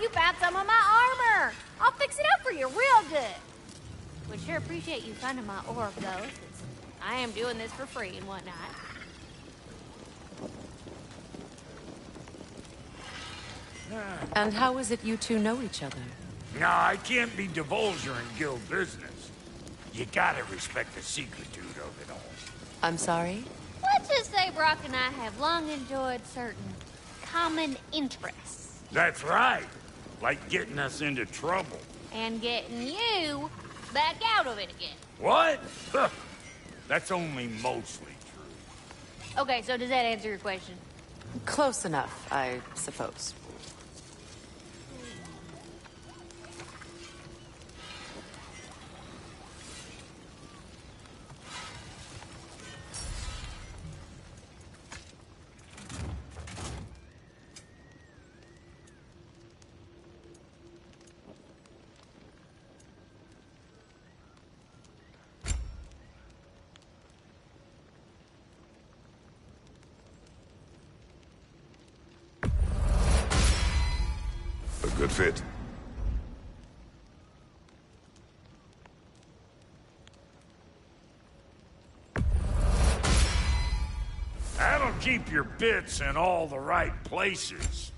You found some of my armor! I'll fix it up for you real good! Would sure appreciate you finding my orb, though, since I am doing this for free and whatnot. And how is it you two know each other? No, I can't be divulger in guild business. You gotta respect the secretude of it all. I'm sorry? Let's just say Brock and I have long enjoyed certain common interests. That's right. Like getting us into trouble. And getting you back out of it again. What? That's only mostly true. Okay, so does that answer your question? Close enough, I suppose. Good fit. That'll keep your bits in all the right places.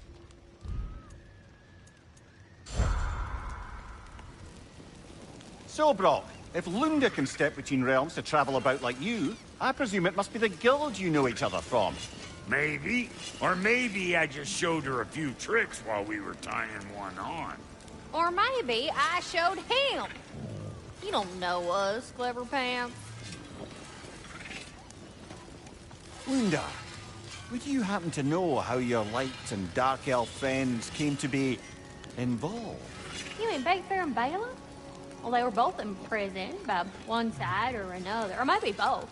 So, Brock, if Lunda can step between realms to travel about like you, I presume it must be the guild you know each other from. Maybe. Or maybe I just showed her a few tricks while we were tying one on. Or maybe I showed him. You don't know us, Clever Pants. Lunda, would you happen to know how your light and dark elf friends came to be involved? You mean Bayfair and Bala? Well, they were both imprisoned by one side or another, or maybe both.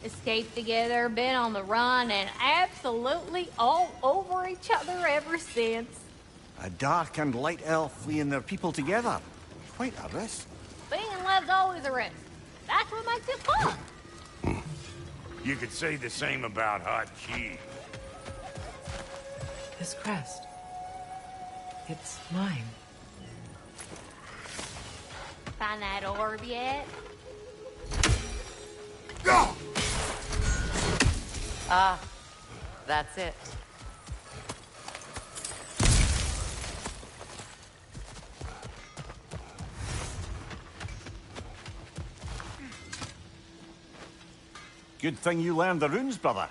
Escaped together, been on the run, and absolutely all over each other ever since. A dark and light elf fleeing their people together. Quite a risk. Being in love's always a risk. That's what makes it fun. You could say the same about Hot Key. This crest. It's mine. Find that orb yet? Go! Ah, that's it. Good thing you learned the runes, brother.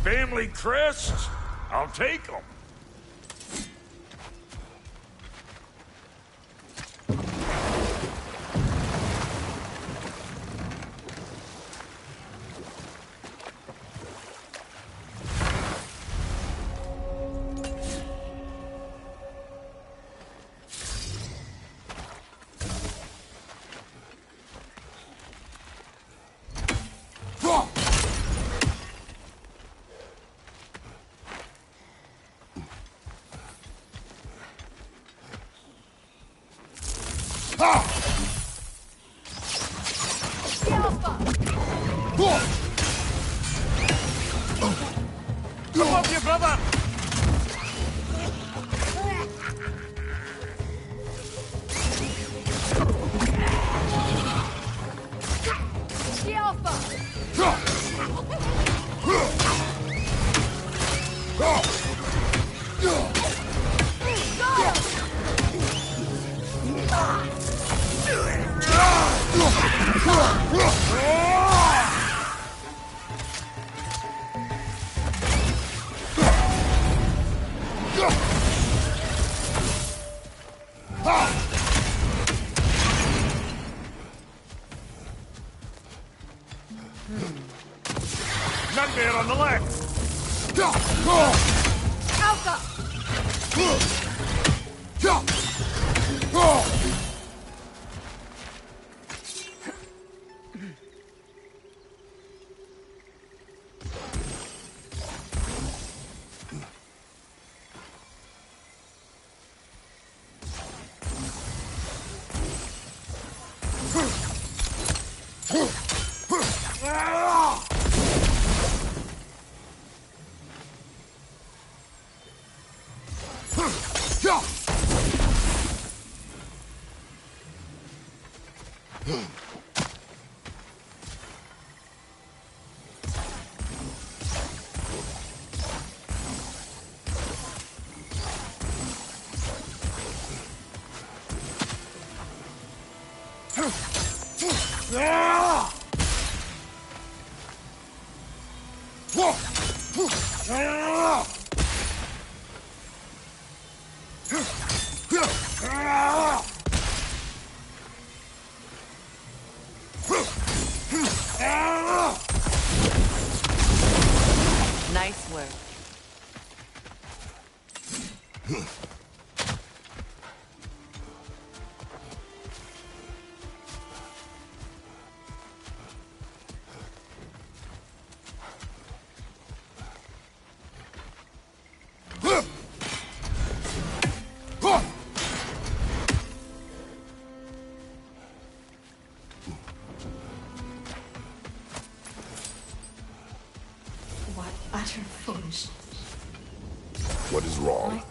Family crests? I'll take them. Come up, you brother! None there on the left! Alpha! Nice work. What utter foolishness. What is wrong?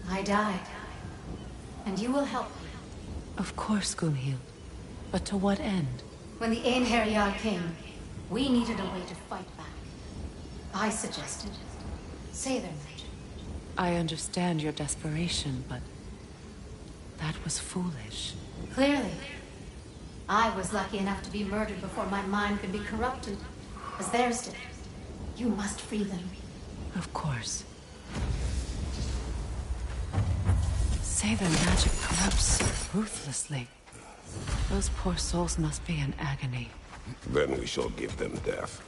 I died. And you will help me. Of course, Gunhild. But to what end? When the Einherjar came, we needed a way to fight back. I suggested Say their magic. I understand your desperation, but that was foolish. Clearly. I was lucky enough to be murdered before my mind could be corrupted, as theirs did. You must free them. Of course. Say their magic corrupts ruthlessly. Those poor souls must be in agony. Then we shall give them death.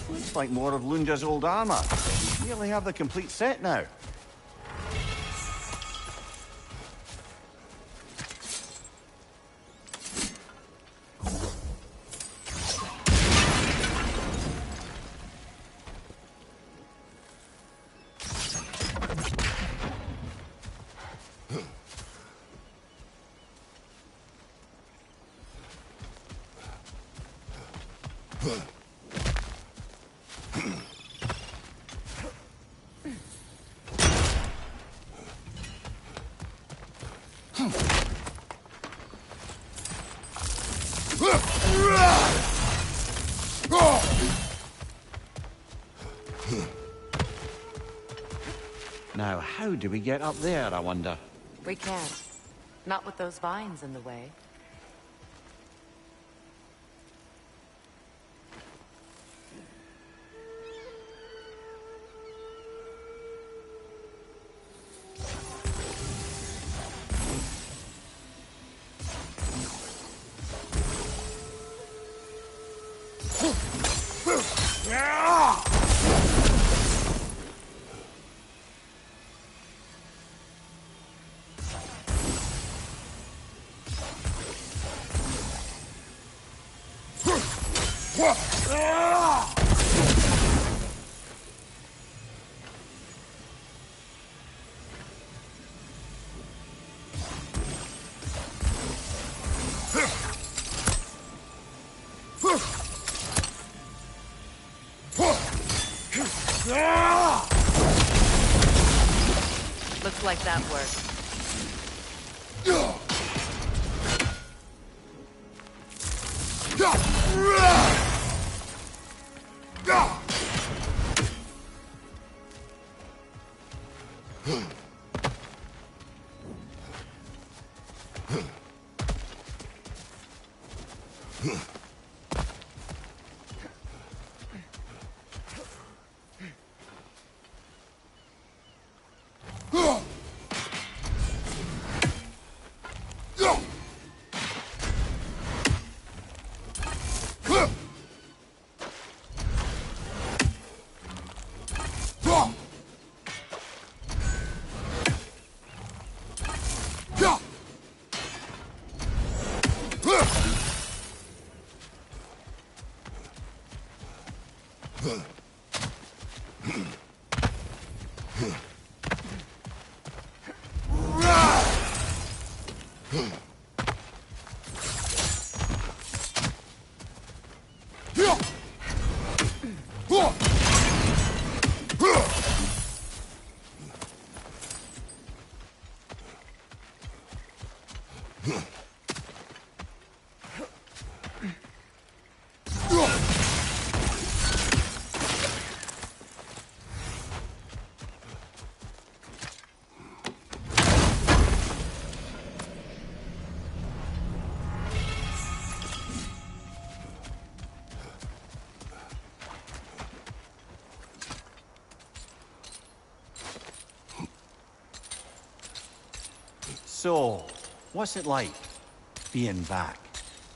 Looks like more of Lunda's old armor. We nearly have the complete set now. Now, how do we get up there, I wonder? We can't. Not with those vines in the way. Looks like that worked. So, what's it like, being back?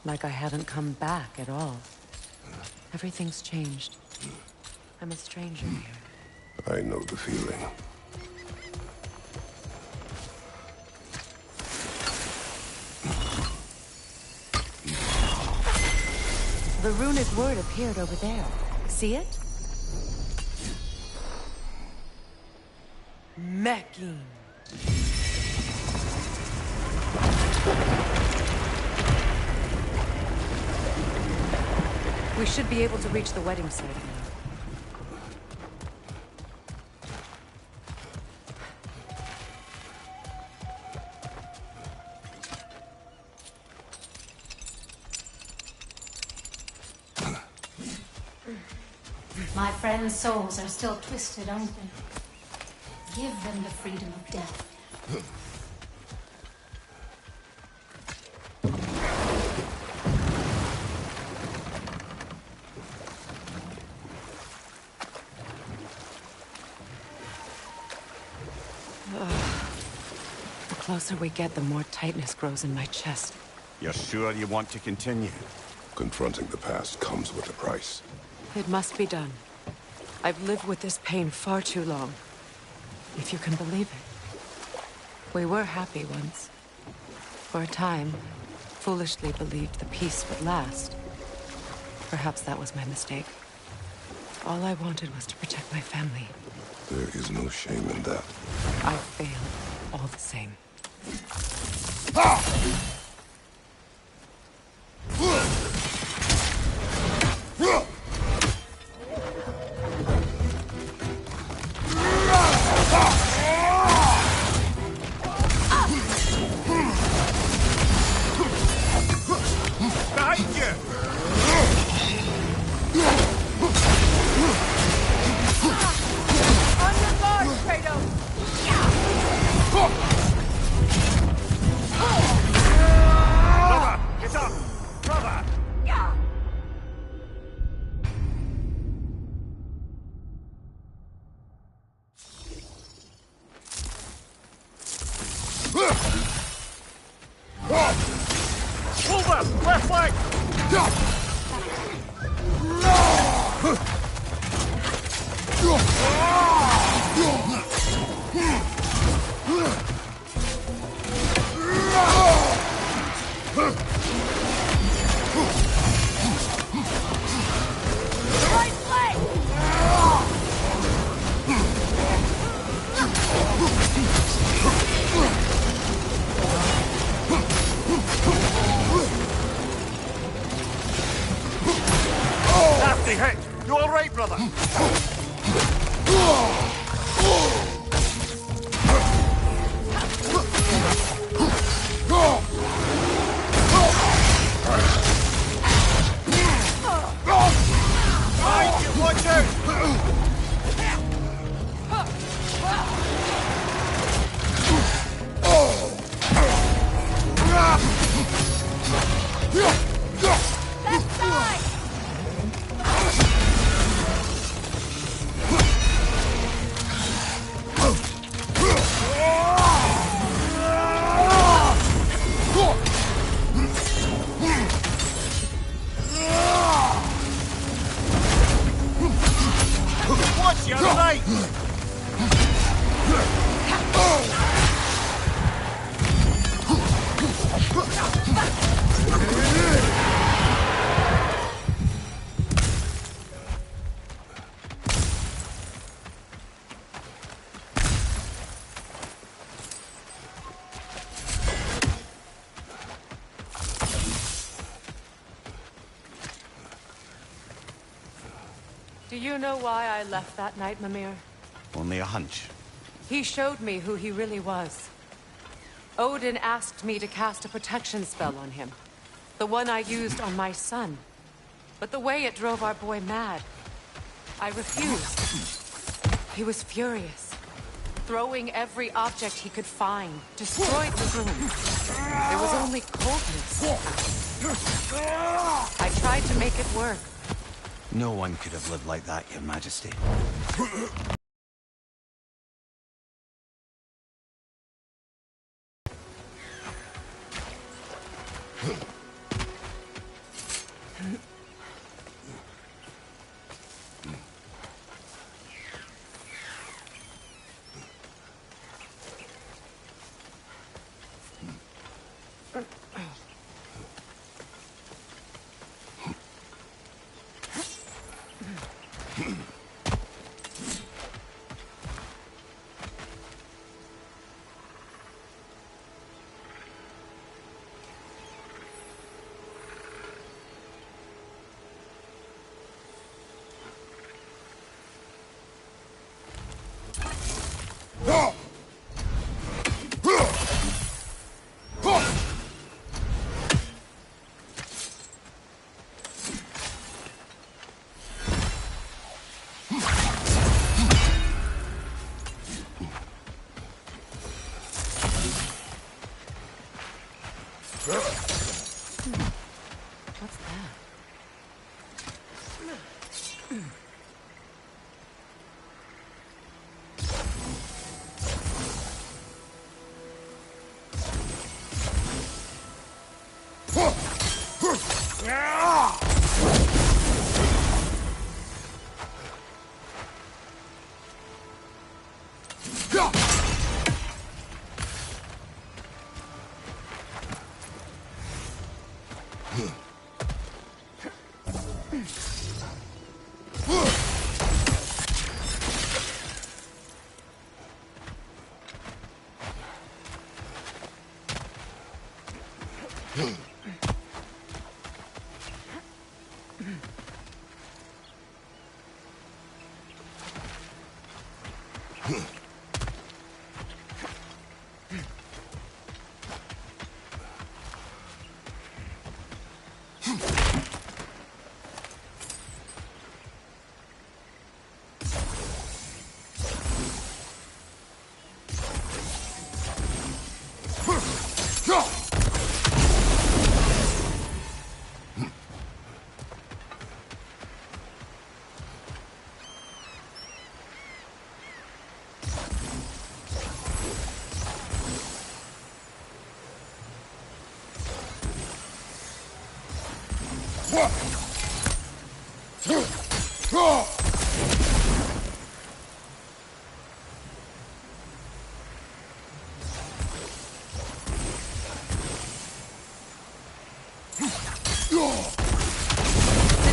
Like I haven't come back at all. Everything's changed. I'm a stranger here. I know the feeling. The runic word appeared over there. See it? Mecking. We should be able to reach the wedding site now. My friends' souls are still twisted, aren't they? Give them the freedom of death. The closer we get, the more tightness grows in my chest. You're sure you want to continue? Confronting the past comes with a price. It must be done. I've lived with this pain far too long. If you can believe it. We were happy once. For a time, foolishly believed the peace would last. Perhaps that was my mistake. All I wanted was to protect my family. There is no shame in that. I failed, all the same. Behind you! On your guard, Kratos! Brother, get up! Brother! Over! Left flank! You all right, brother? Watch out! Left side! Watch your right! Do you know why I left that night, Mimir? Only a hunch. He showed me who he really was. Odin asked me to cast a protection spell on him. The one I used on my son. But the way it drove our boy mad, I refused. He was furious. Throwing every object he could find, destroyed the room. There was only coldness. I tried to make it work. No one could have lived like that, Your Majesty. What's that?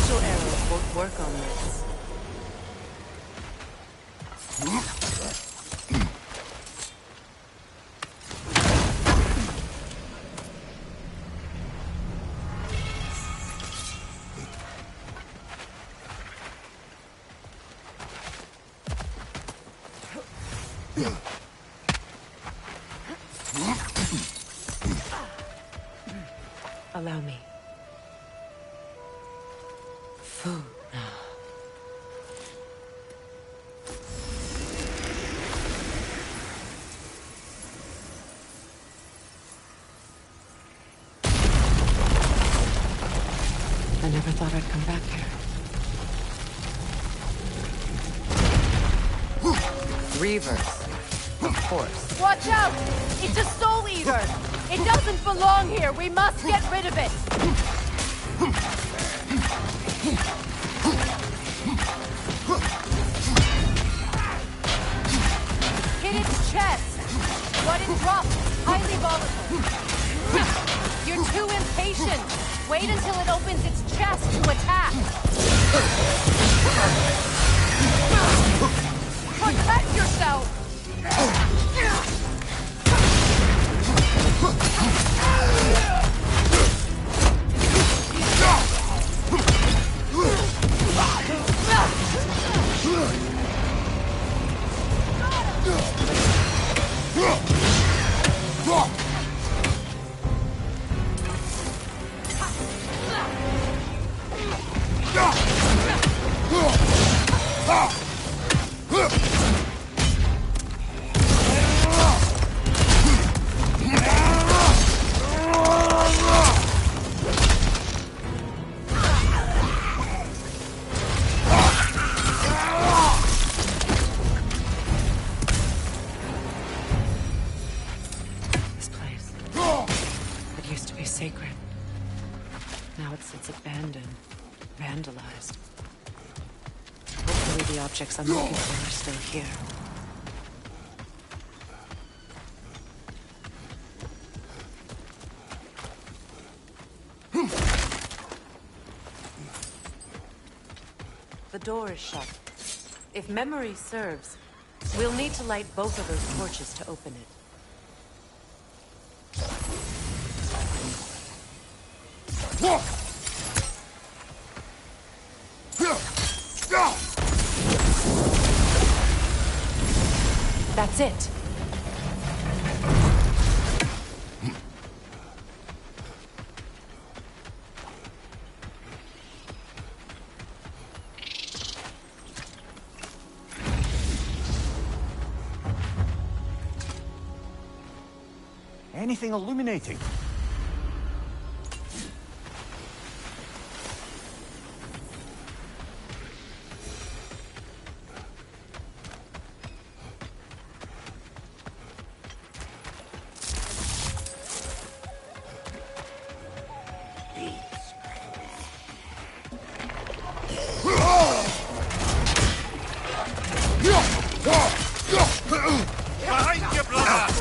Sigil arrows won't work on this. Allow me. Food now. I never thought I'd come back here. Reavers, of course. Watch out! It's a soul eater! It doesn't belong here! We must get rid of it! Hit its chest! What it drops, highly volatile. You're too impatient! Wait until it opens its chest to attack! Protect yourself! Sacred. Now it sits abandoned, vandalized. Hopefully the objects I'm looking for are still here. The door is shut. If memory serves, we'll need to light both of those torches to open it. That's it. Anything illuminating? Behind you, brother!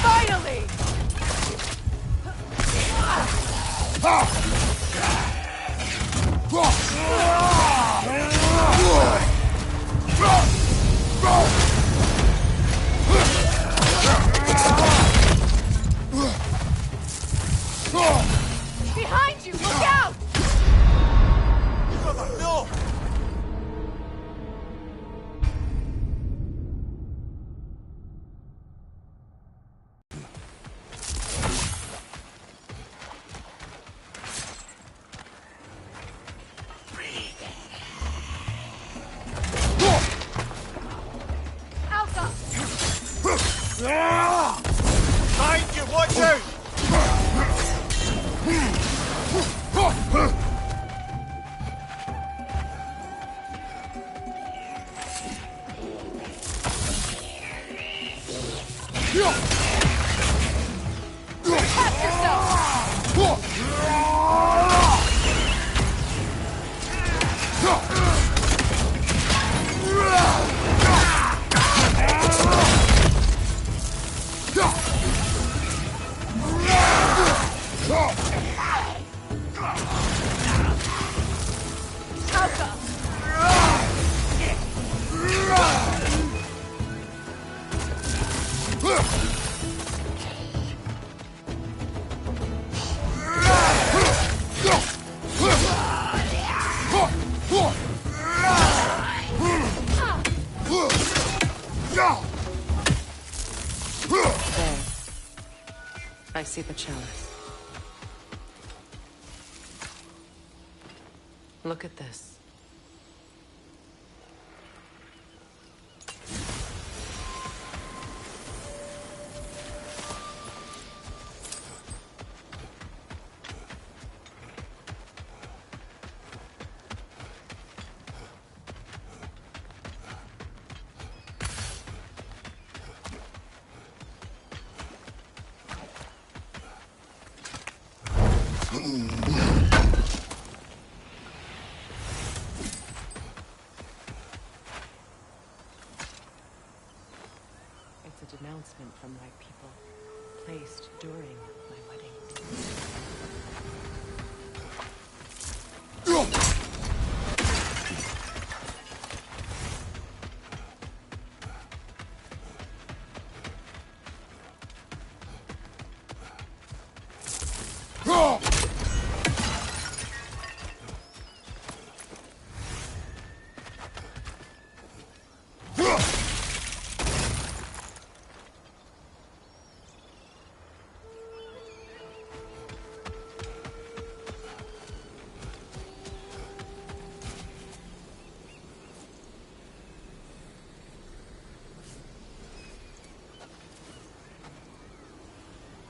Finally! Behind you! Look out! Brother, no! Alpha! Behind you, watch out! There. I see the chalice. Look at this. It's a denouncement from my people, placed during my wedding.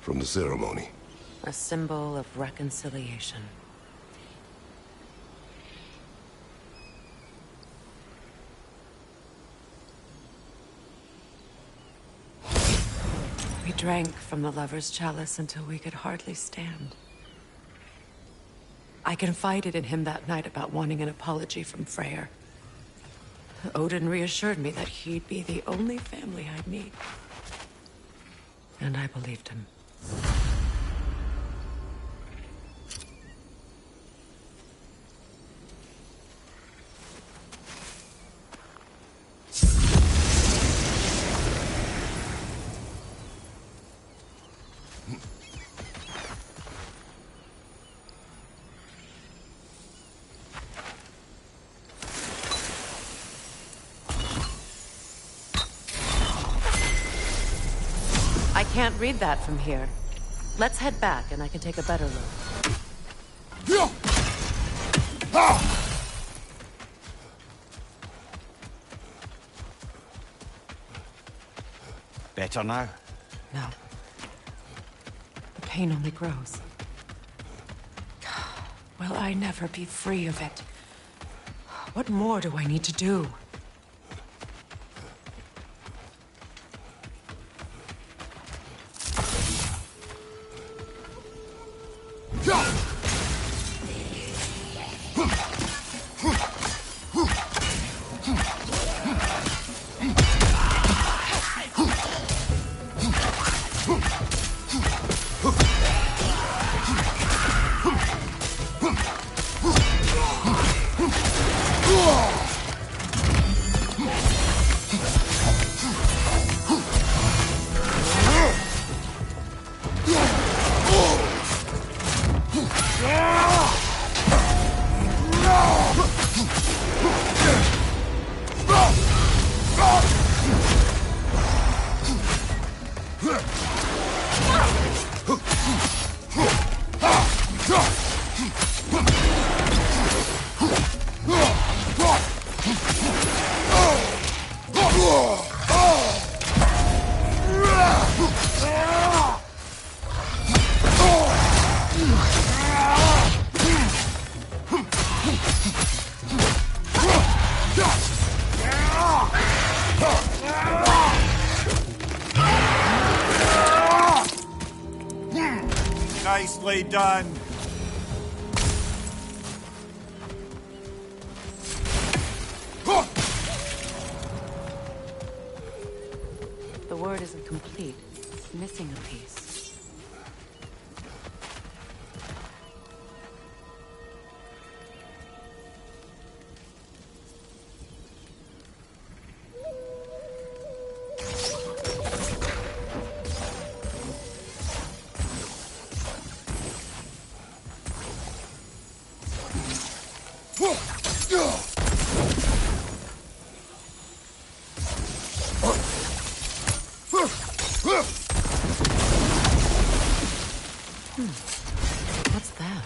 From the ceremony. A symbol of reconciliation. We drank from the lover's chalice until we could hardly stand. I confided in him that night about wanting an apology from Freyr. Odin reassured me that he'd be the only family I'd need. And I believed him. I can't read that from here. Let's head back and I can take a better look. Better now? No. The pain only grows. Will I never be free of it? What more do I need to do? Nicely done. The word isn't complete. It's missing a piece. What's that?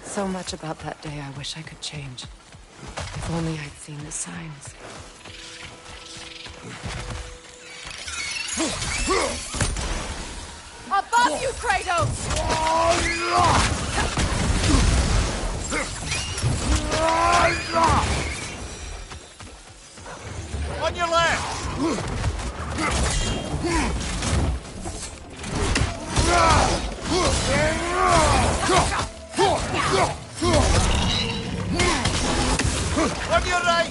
So much about that day I wish I could change. If only I'd seen the signs. Above you, Kratos! On your left! On your right!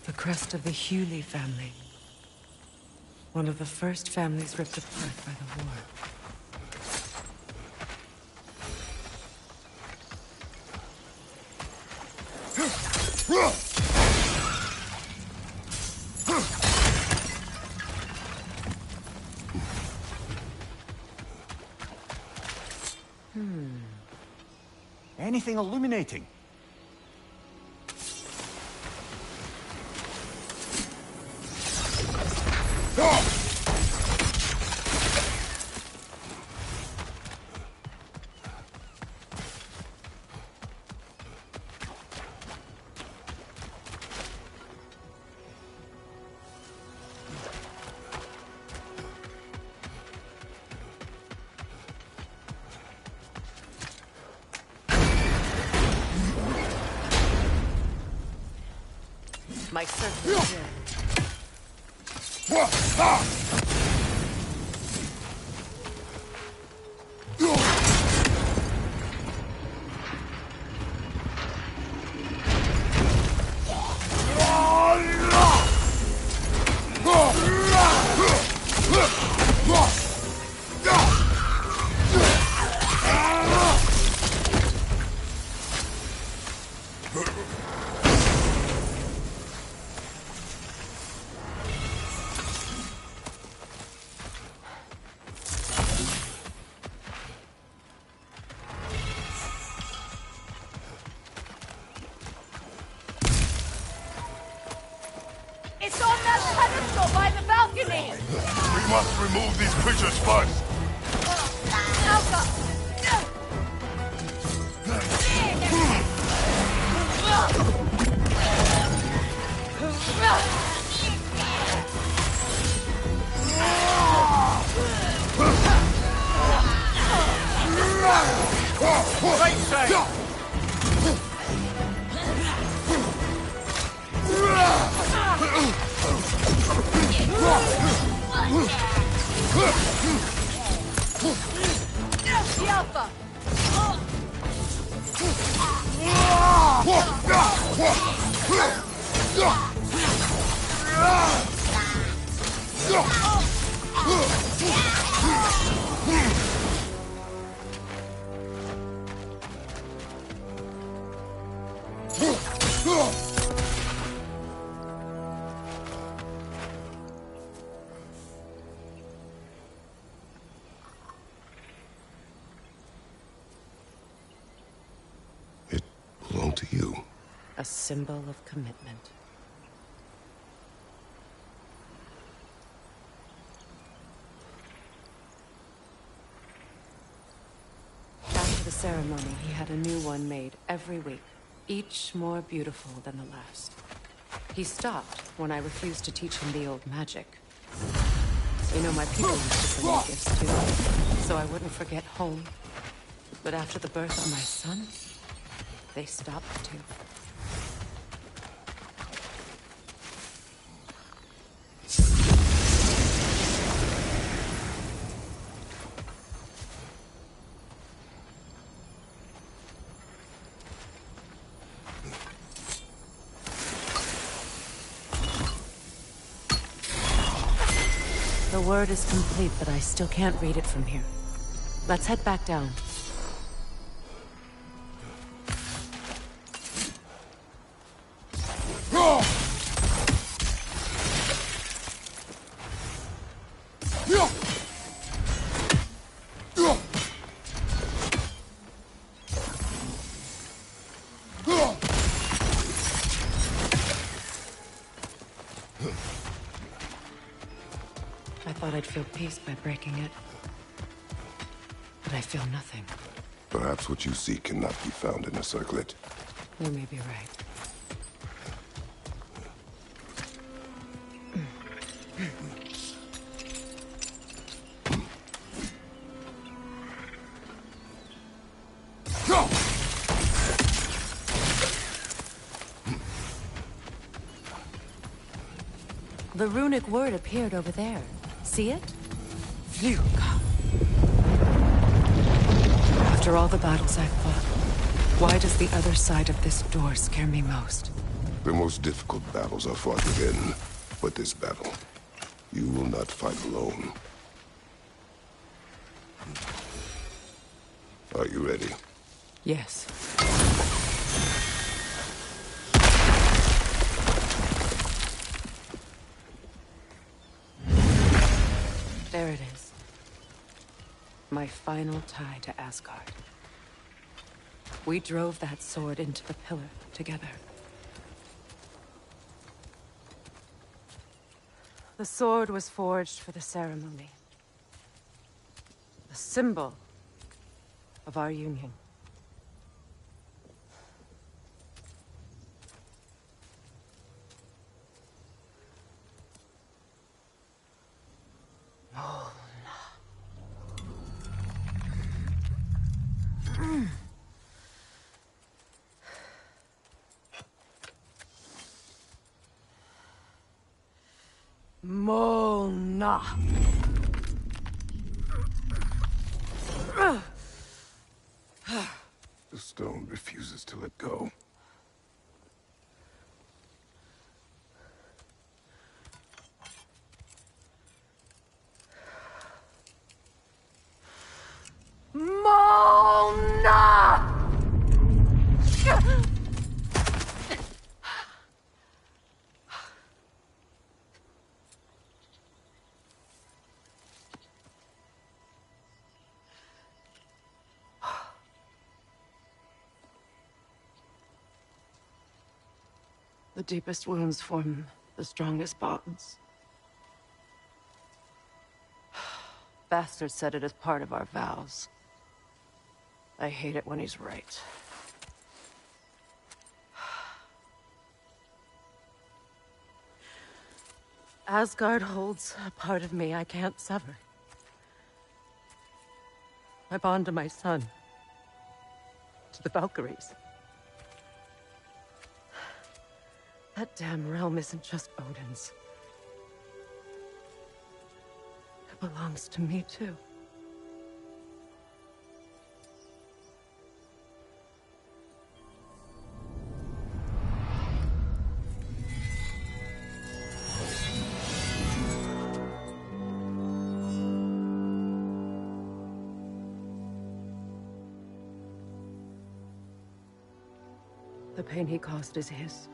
The crest of the Hewley family. One of the first families ripped apart by the war. Anything illuminating? My search is here. It's on that pedestal by the balcony! We must remove these creatures first. Alpha! Right side! The Alpha! It belonged to you. A symbol of commitment. After the ceremony, he had a new one made every week, each more beautiful than the last. He stopped when I refused to teach him the old magic. You know, my people used to send me gifts too, so I wouldn't forget home. But after the birth of my son, they stopped too. The word is complete, but I still can't read it from here. Let's head back down. I thought I'd feel peace by breaking it. But I feel nothing. Perhaps what you seek cannot be found in a circlet. You may be right. The runic word appeared over there. See it? Vluka. After all the battles I've fought, why does the other side of this door scare me most? The most difficult battles are fought within. But this battle, you will not fight alone. Are you ready? Yes. There it is. My final tie to Asgard. We drove that sword into the pillar together. The sword was forged for the ceremony. A symbol of our union. Mona. The stone refuses to let go. Mona! The deepest wounds form the strongest bonds. Bastard said it as part of our vows. I hate it when he's right. Asgard holds a part of me I can't sever. I bond to my son. To the Valkyries. That damn realm isn't just Odin's. It belongs to me, too. The pain he caused is his.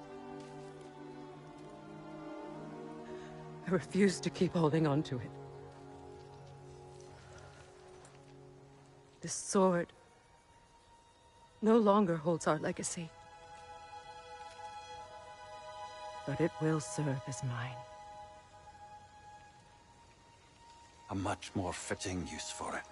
I refuse to keep holding on to it. This sword no longer holds our legacy. But it will serve as mine. A much more fitting use for it.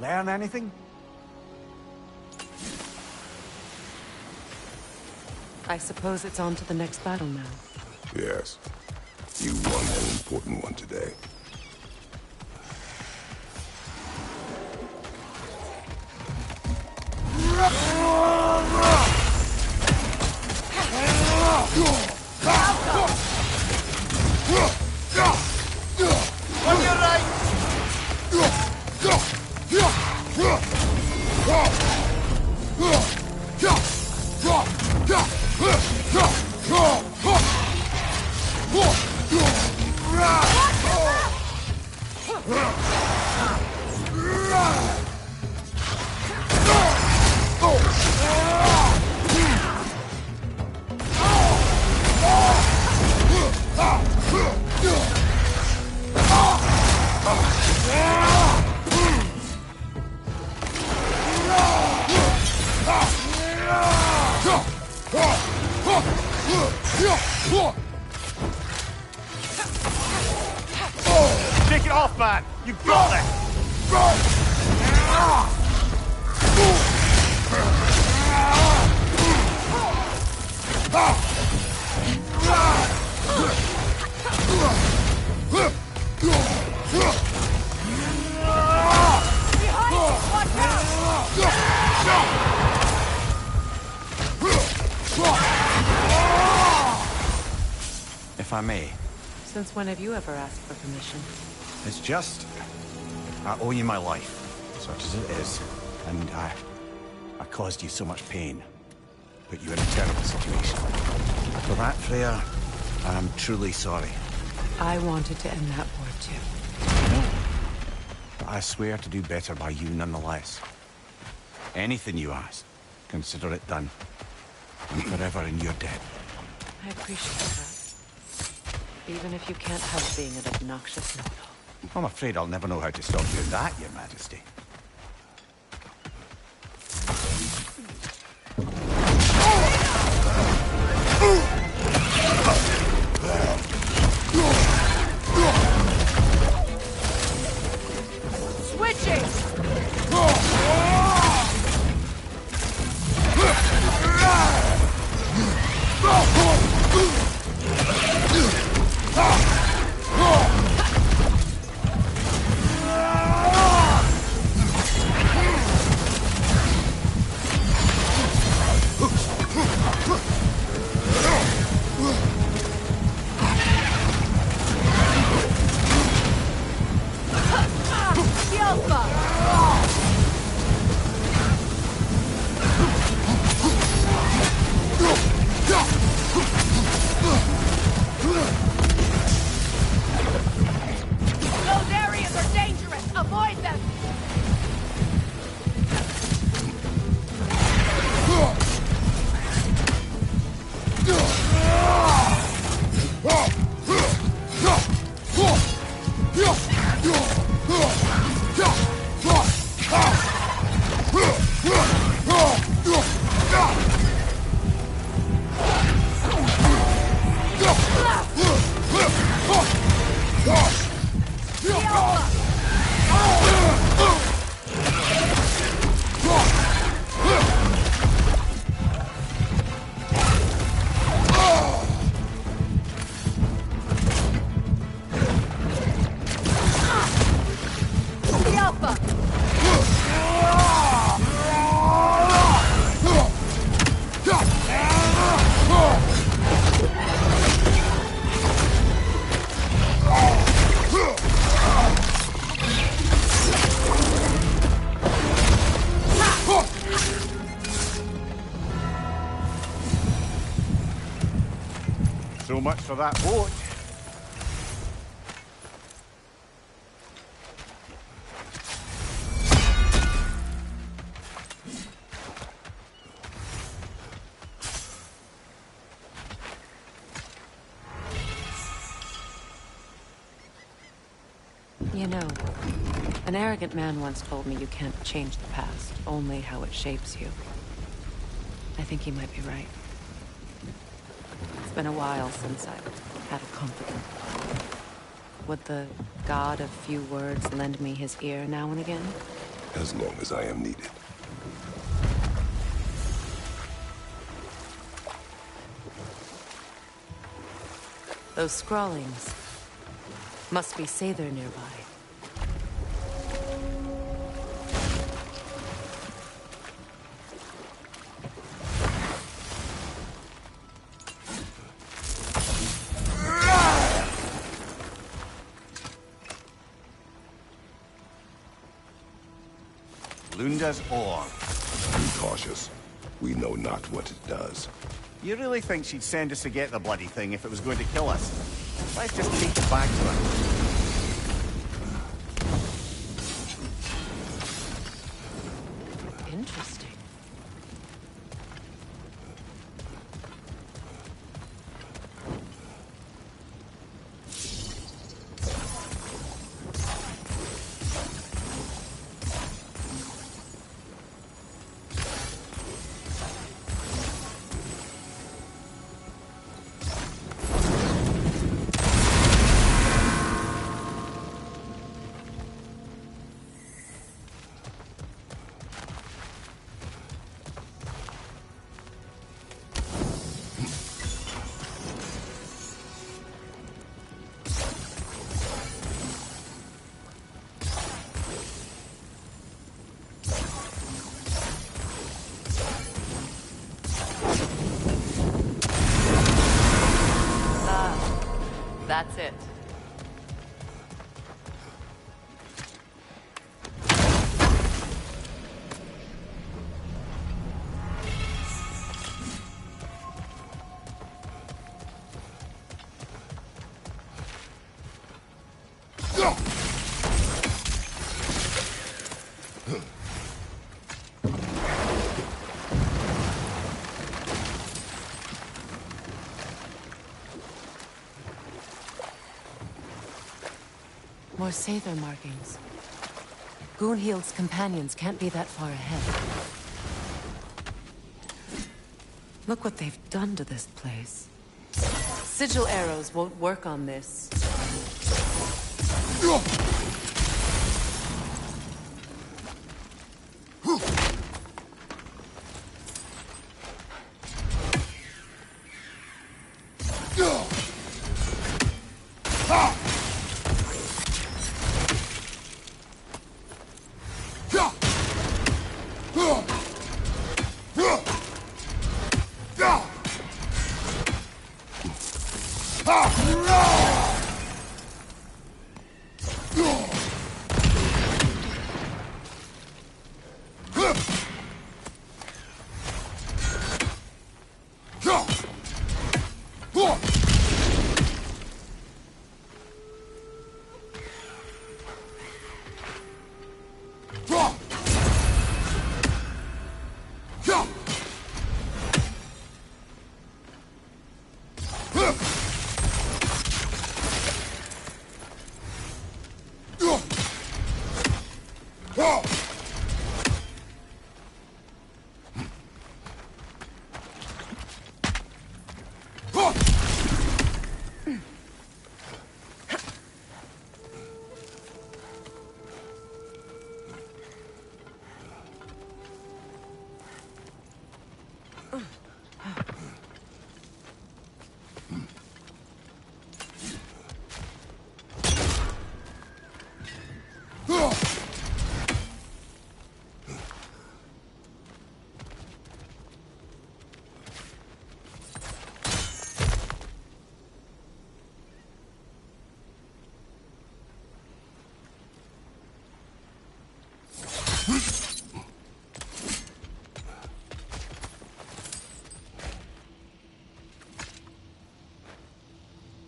Learn anything? I suppose it's on to the next battle now. Yes. You won an important one today. On your right! Take it off, man! You got this! If I may, Since when have you ever asked for permission? it's just... I owe you my life, such as it is. And I caused you so much pain. Put you in a terrible situation. For that, Freya, I am truly sorry. I wanted to end that war too. But I swear to do better by you nonetheless. Anything you ask, consider it done. I'm forever in your debt. I appreciate that. Even if you can't help being an obnoxious know-it-all. I'm afraid I'll never know how to stop doing that, Your Majesty. Switching! Those areas are dangerous! Avoid them! So much for that boat. You know, an arrogant man once told me you can't change the past, only how it shapes you. I think he might be right. It's been a while since I've had a confidant. Would the god of few words lend me his ear now and again? as long as I am needed. Those scrawlings must be Sather nearby. Lunda's ore. Be cautious. We know not what it does. You really think she'd send us to get the bloody thing if it was going to kill us? Let's just take it back to her. Interesting. That's it. More Sather markings. Gunhild's companions can't be that far ahead. Look what they've done to this place. Sigil arrows won't work on this.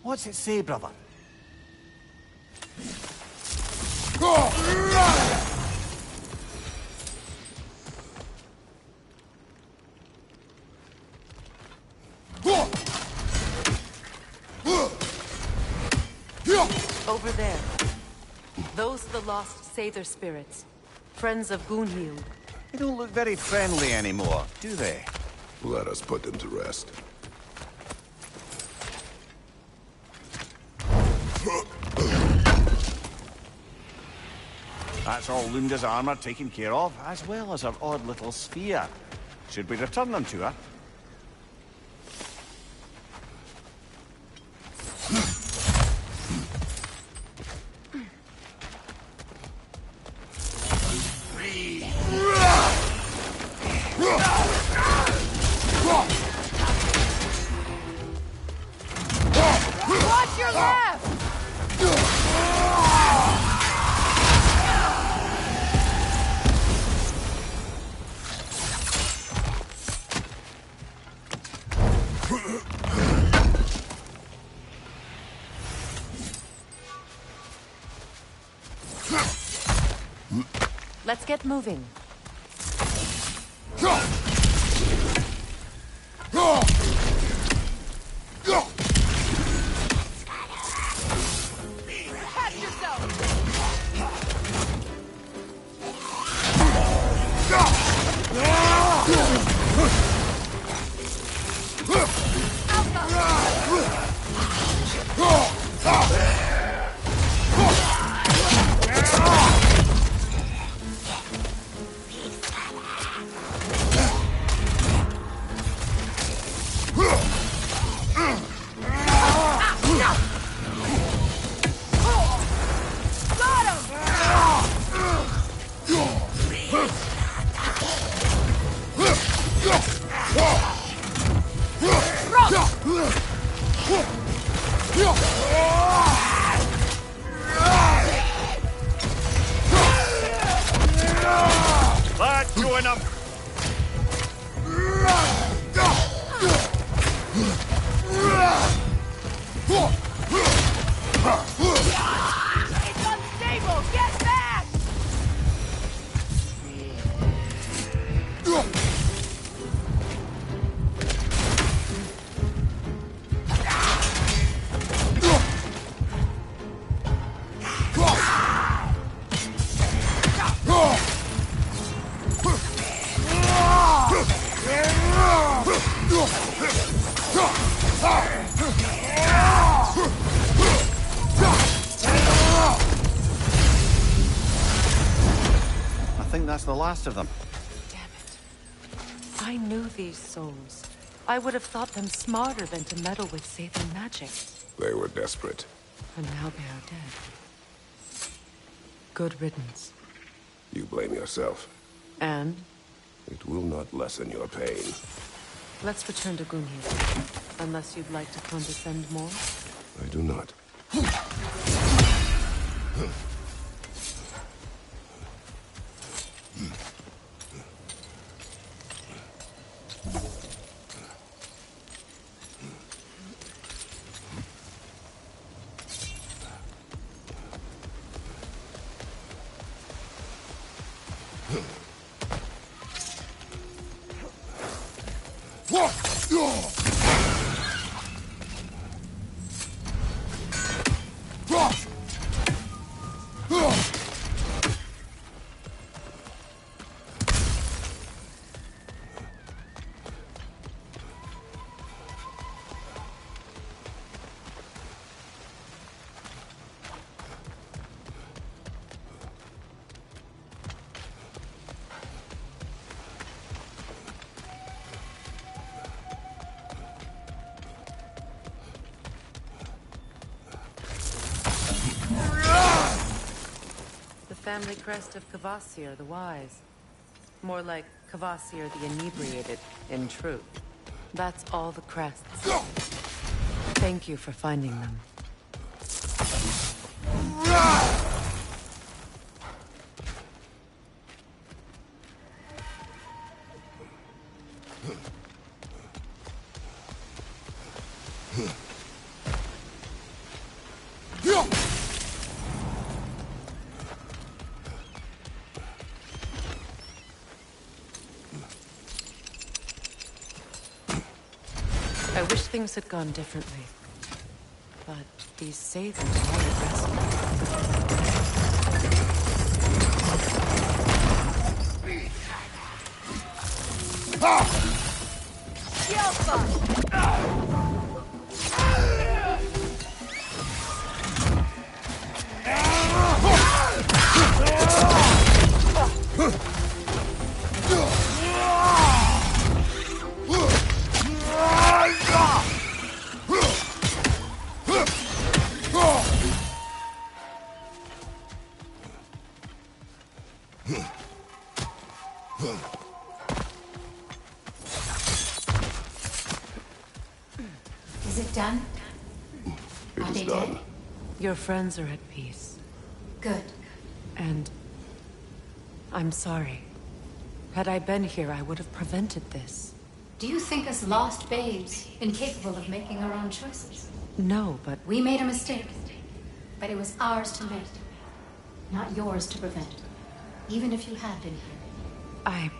What's it say, brother? Over there. Those are the lost Sather spirits. Friends of Gunhild. They don't look very friendly anymore, do they? Let us put them to rest. That's all Lunda's armor taken care of, as well as her odd little sphere. Should we return them to her? Watch your left! Let's get moving. Catch yourself! That's going up! It's unstable! Get back! I think that's the last of them. Damn it. I knew these souls. I would have thought them smarter than to meddle with Sathan magic. They were desperate. And now they are dead. Good riddance. You blame yourself. And It will not lessen your pain. let's return to Gunhir. Unless you'd like to condescend more. I do not. Family crest of Kvasir the Wise. More like Kvasir the Inebriated, in truth. That's all the crests. Thank you for finding them. I wish things had gone differently. But these Sathans are aggressive. your friends are at peace. Good. And I'm sorry. Had I been here, I would have prevented this. Do you think us lost babes, incapable of making our own choices? No, but We made a mistake, but it was ours to make, not yours to prevent, even if you had been here.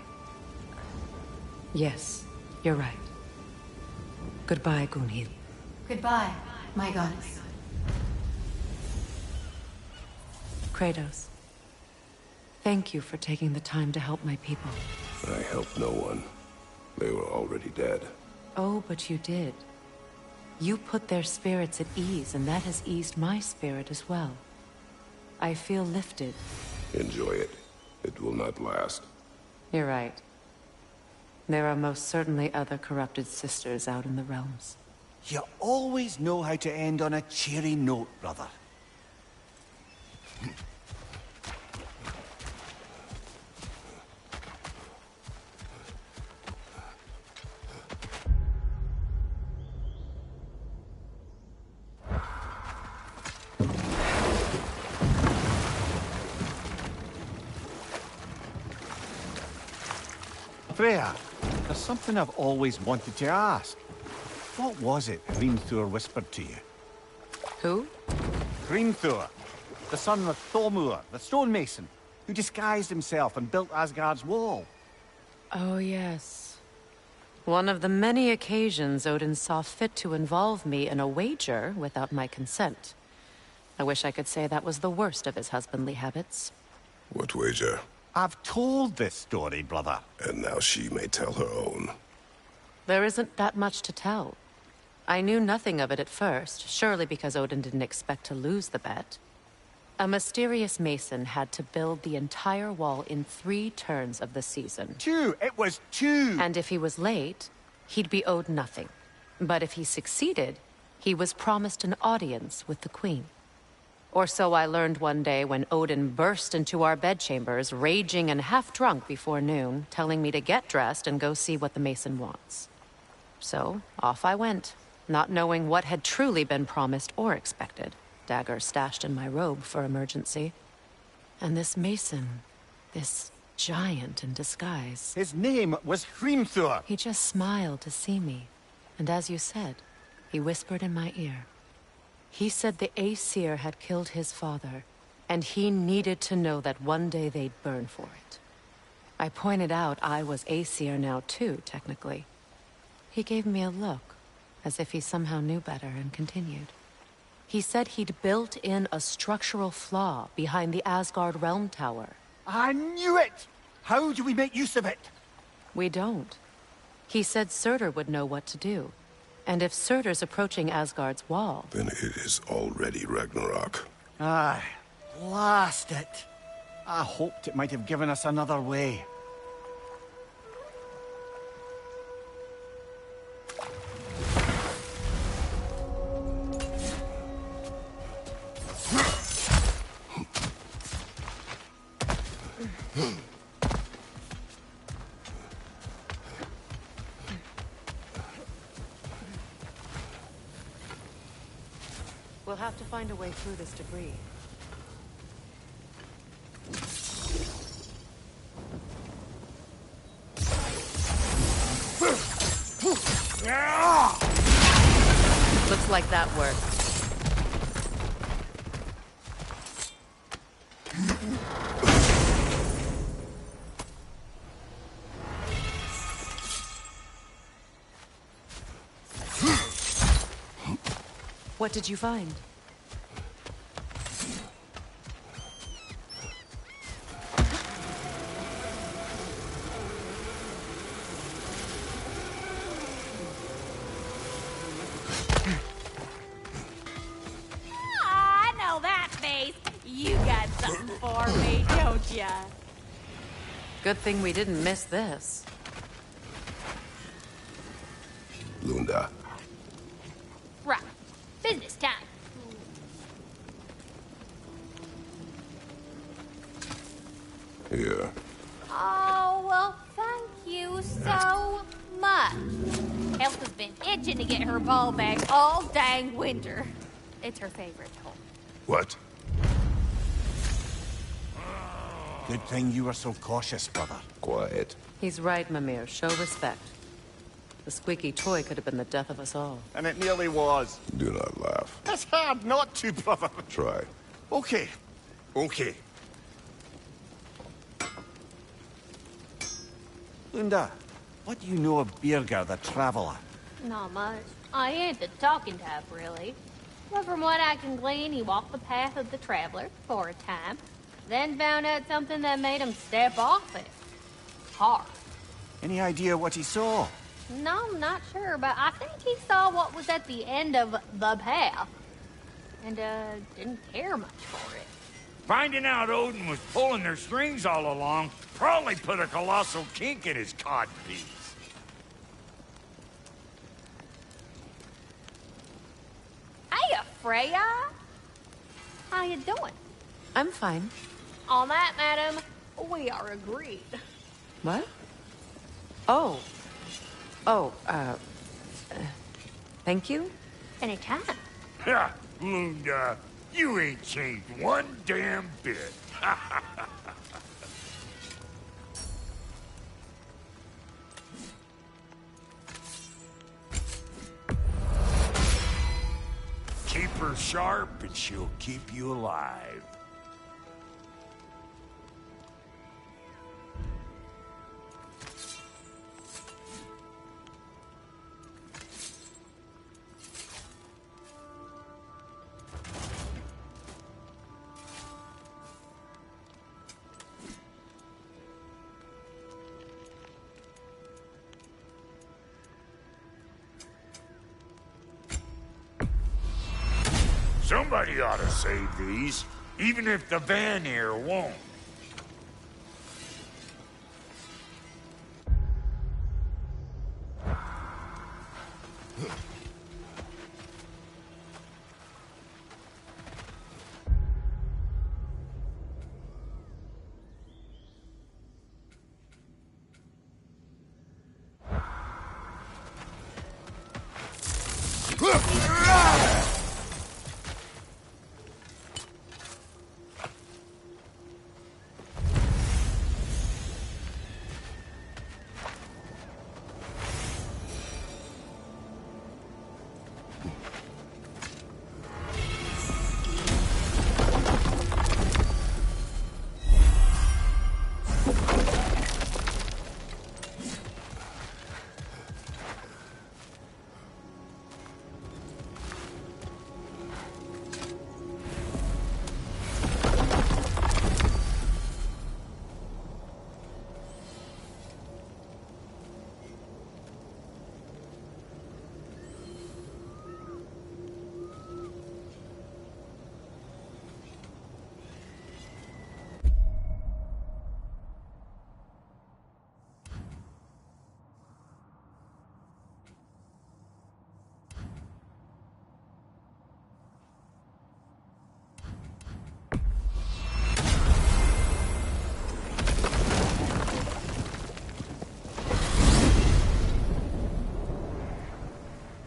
Yes, you're right. Goodbye, Gunhild. Goodbye, my goddess. Kratos. Thank you for taking the time to help my people. I helped no one. They were already dead. Oh, but you did. You put their spirits at ease, and that has eased my spirit as well. I feel lifted. Enjoy it. It will not last. You're right. There are most certainly other corrupted sisters out in the realms. You always know how to end on a cheery note, brother. Freya, there's something I've always wanted to ask. What was it Hrimthur whispered to you? Who? Hrimthur, the son of Thormur, the stonemason, who disguised himself and built Asgard's wall. Oh, yes. One of the many occasions Odin saw fit to involve me in a wager without my consent. I wish I could say that was the worst of his husbandly habits. What wager? I've told this story, brother. And now she may tell her own. There isn't that much to tell. I knew nothing of it at first, surely because Odin didn't expect to lose the bet. A mysterious mason had to build the entire wall in 3 turns of the season. 2! It was 2! And if he was late, he'd be owed nothing. But if he succeeded, he was promised an audience with the queen. Or so I learned one day when Odin burst into our bedchambers, raging and half-drunk before noon, telling me to get dressed and go see what the mason wants. So, off I went, not knowing what had truly been promised or expected, dagger stashed in my robe for emergency. And this mason, this giant in disguise... His name was Hrimthur! He just smiled to see me, and as you said, he whispered in my ear. He said the Aesir had killed his father, and he needed to know that one day they'd burn for it. I pointed out I was Aesir now too, technically. He gave me a look, as if he somehow knew better, and continued. He said he'd built in a structural flaw behind the Asgard Realm Tower. I knew it! How do we make use of it? We don't. He said Surtur would know what to do. And if Surtur's approaching Asgard's wall... Then it is already Ragnarok. Aye, blast it. I hoped it might have given us another way. We'll have to find a way through this debris. Looks like that worked. What did you find? I know that face. You got something for me, don't ya? Good thing we didn't miss this. Lunda. Right. Business time. Here. Oh, well, thank you so much. Elsa's been itching to get her ball back all dang winter. It's her favorite toy. What? Good thing you were so cautious, brother. Quiet. He's right, Mimir. Show respect. The squeaky toy could have been the death of us all. And it nearly was. Do not laugh. It's hard not to, brother. Try. Okay. Okay. Lunda, what do you know of Birger the Traveler? Not much. I ain't the talking type, really. But from what I can glean, he walked the path of the traveler for a time, then found out something that made him step off it. Hard. Any idea what he saw? No, I'm not sure, but I think he saw what was at the end of the path. And, didn't care much for it. Finding out Odin was pulling their strings all along probably put a colossal kink in his codpiece. Hey, Freya! How you doing? I'm fine. On that, madam, we are agreed. What? Oh. Oh, thank you? Anytime. Ha! Lunda, you ain't changed one damn bit. Keep her sharp and she'll keep you alive. Somebody ought to save these, even if the Vanir won't.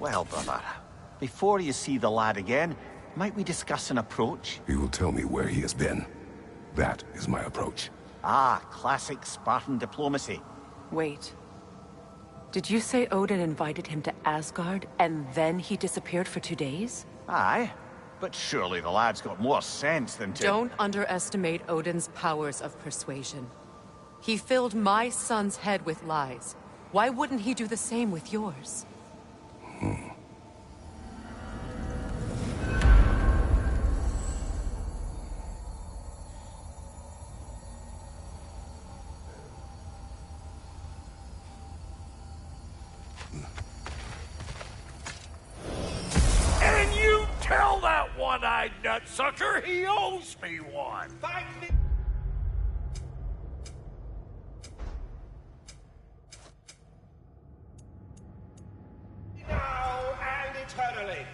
Well, brother, before you see the lad again, might we discuss an approach? He will tell me where he has been. That is my approach. Ah, classic Spartan diplomacy. Wait. Did you say Odin invited him to Asgard, and then he disappeared for 2 days? Aye, but surely the lad's got more sense than to... Don't underestimate Odin's powers of persuasion. He filled my son's head with lies. Why wouldn't he do the same with yours? And you tell that one-eyed nutsucker he owes me one. Now and eternally.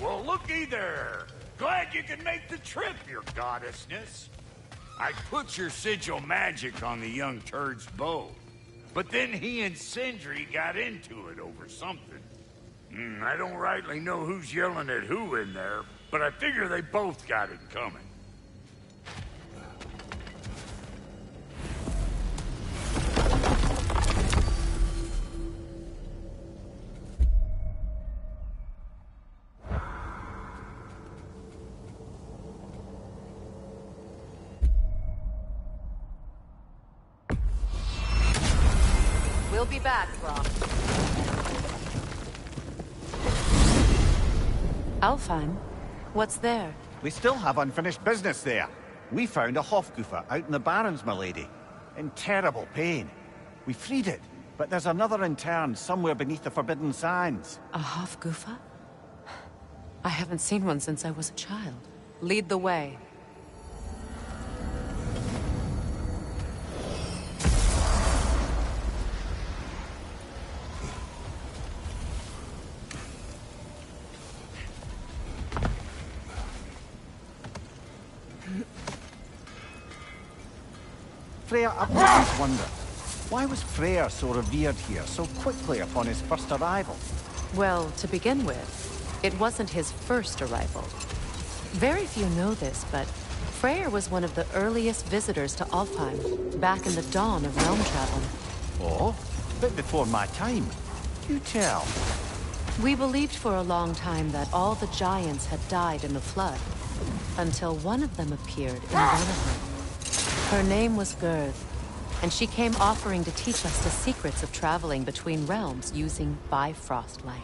Well, looky there. Glad you can make the trip, your goddessness. I put your sigil magic on the young turd's bow, but then he and Sindri got into it over something. I don't rightly know who's yelling at who in there, but I figure they both got it coming. We'll be back, Rock. Alfheim? What's there? We still have unfinished business there. We found a Hofgufer out in the Barrens, milady. In terrible pain. We freed it, but there's another intern somewhere beneath the Forbidden Sands. A Hofgufer? I haven't seen one since I was a child. Lead the way. Freya, I've always wondered, why was Freyr so revered here so quickly upon his first arrival? Well, to begin with, it wasn't his first arrival. Very few know this, but Freyr was one of the earliest visitors to Alfheim, back in the dawn of realm travel. Oh? Bit before my time. You tell. We believed for a long time that all the giants had died in the flood, until one of them appeared in Vanaheim. Her name was GOWR, and she came offering to teach us the secrets of traveling between realms using Bifrost light.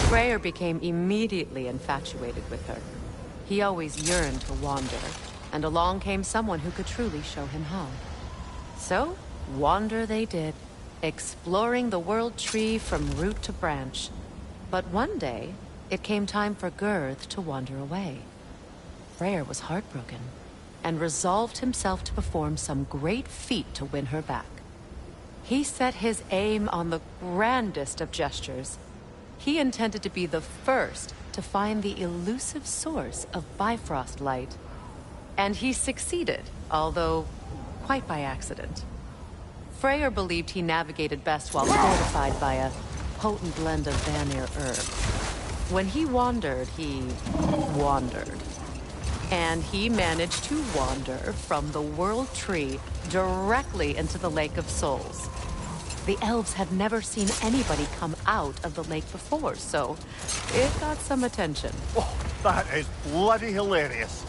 Freyr became immediately infatuated with her. He always yearned to wander, and along came someone who could truly show him how. So, wander they did, exploring the World Tree from root to branch. But one day, it came time for GOWR to wander away. Freyr was heartbroken, and resolved himself to perform some great feat to win her back. He set his aim on the grandest of gestures. He intended to be the first to find the elusive source of Bifrost light. And he succeeded, although quite by accident. Freyr believed he navigated best while fortified by a potent blend of Vanir herbs. When he wandered, he wandered. And he managed to wander from the World Tree directly into the Lake of Souls. The elves had never seen anybody come out of the lake before, so it got some attention. Oh, that is bloody hilarious.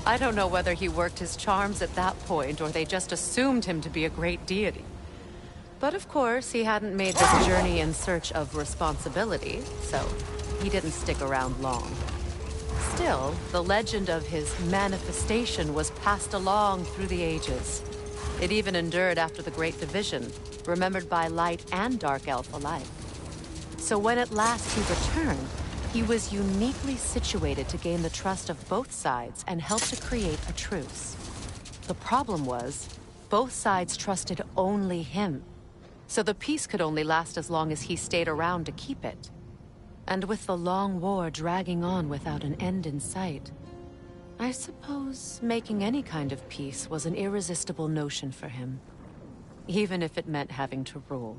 I don't know whether he worked his charms at that point or they just assumed him to be a great deity. But of course, he hadn't made this journey in search of responsibility, so he didn't stick around long. Still, the legend of his manifestation was passed along through the ages. It even endured after the Great Division, remembered by Light and Dark Elf alike. So when at last he returned, he was uniquely situated to gain the trust of both sides and help to create a truce. The problem was, both sides trusted only him. So the peace could only last as long as he stayed around to keep it. And with the long war dragging on without an end in sight, I suppose making any kind of peace was an irresistible notion for him, even if it meant having to rule.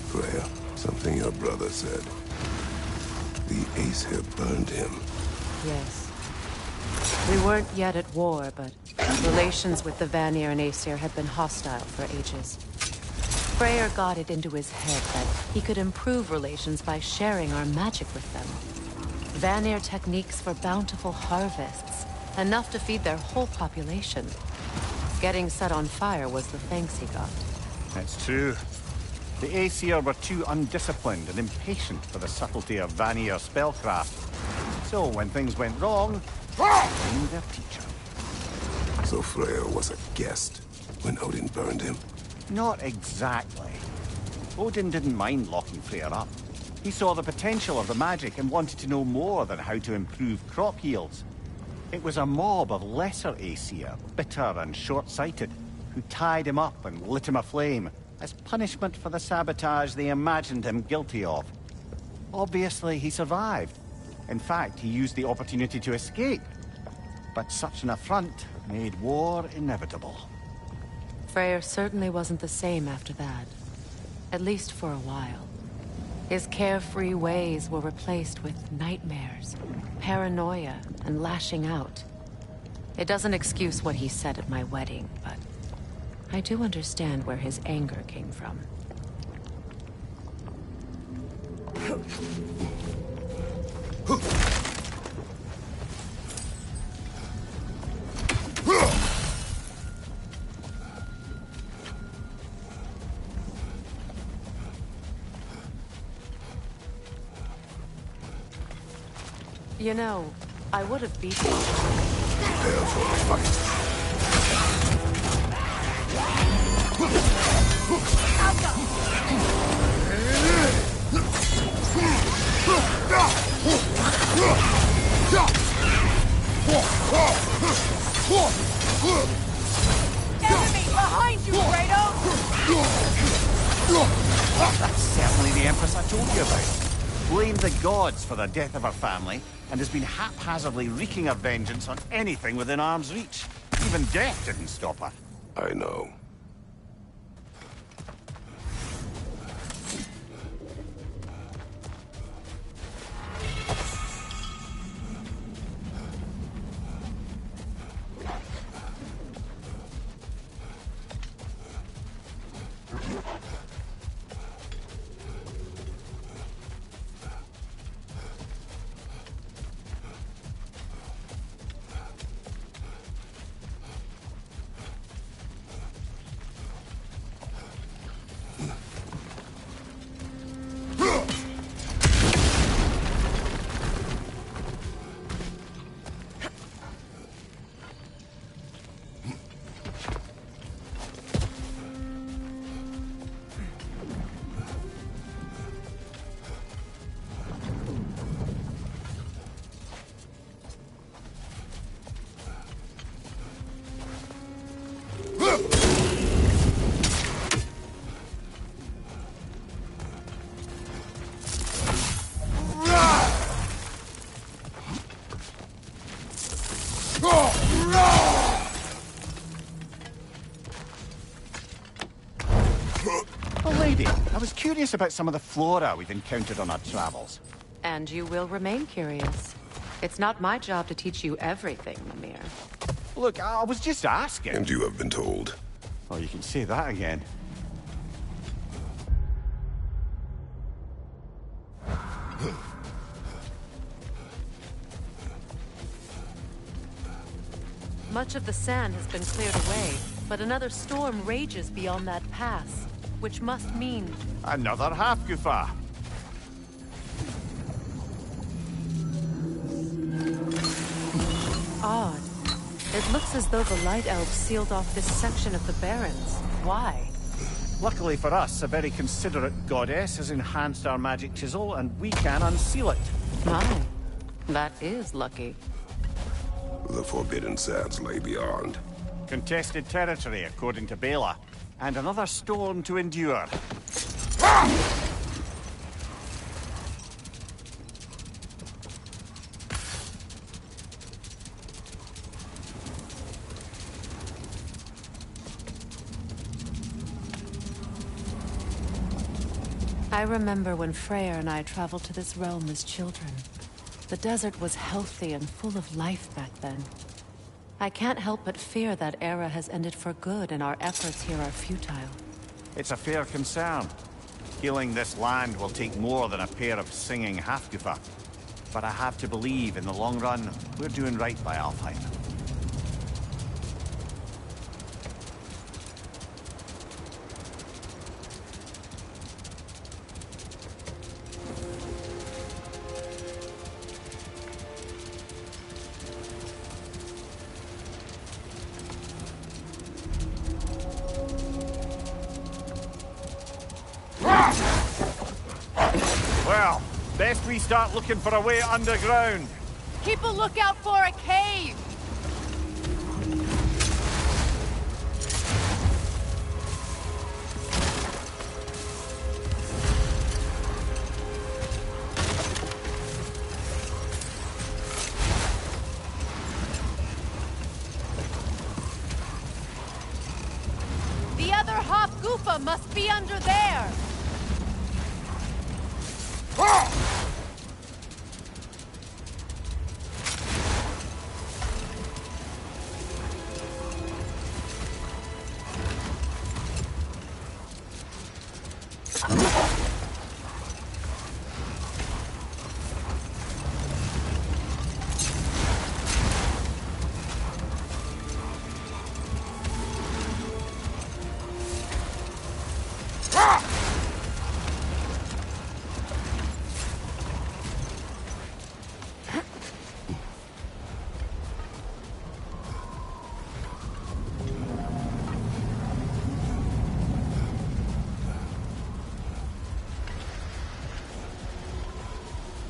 Freya, something your brother said. The Aesir burned him. Yes. We weren't yet at war, but relations with the Vanir and Aesir had been hostile for ages. Freyr got it into his head that he could improve relations by sharing our magic with them. Vanir techniques for bountiful harvests, enough to feed their whole population. Getting set on fire was the thanks he got. That's true. The Aesir were too undisciplined and impatient for the subtlety of Vanir spellcraft. So when things went wrong, blamed their teacher. So Freya was a guest when Odin burned him? Not exactly. Odin didn't mind locking Freyr up. He saw the potential of the magic and wanted to know more than how to improve crop yields. It was a mob of lesser Aesir, bitter and short-sighted, who tied him up and lit him aflame as punishment for the sabotage they imagined him guilty of. Obviously, he survived, In fact, he used the opportunity to escape. But such an affront made war inevitable. Freyr certainly wasn't the same after that. At least for a while. His carefree ways were replaced with nightmares, paranoia, and lashing out. It doesn't excuse what he said at my wedding, but I do understand where his anger came from. You know, I would have beaten you. Prepare for a fight. Enemy behind you, Kratos! That's certainly the Empress I told you about. Blamed the gods for the death of her family, and has been haphazardly wreaking her vengeance on anything within arm's reach. Even death didn't stop her. I know. Oh, lady, I was curious about some of the flora we've encountered on our travels. And you will remain curious. It's not my job to teach you everything, Mimir. Look, I was just asking. And you have been told. Oh, you can say that again. Much of the sand has been cleared away, but another storm rages beyond that pass, which must mean... Another half-goofa. Odd. It looks as though the Light Elves sealed off this section of the Barrens. Why? Luckily for us, a very considerate goddess has enhanced our magic chisel, and we can unseal it. My, that is lucky. The Forbidden Sands lay beyond. Contested territory, according to Bela. And another storm to endure. I remember when Freyr and I traveled to this realm as children. The desert was healthy and full of life back then. I can't help but fear that era has ended for good and our efforts here are futile. It's a fair concern. Healing this land will take more than a pair of singing half-goofa. But I have to believe, in the long run, we're doing right by Alfheim. Well, best we start looking for a way underground. Keep a lookout for a cave! top Goofa must be under there!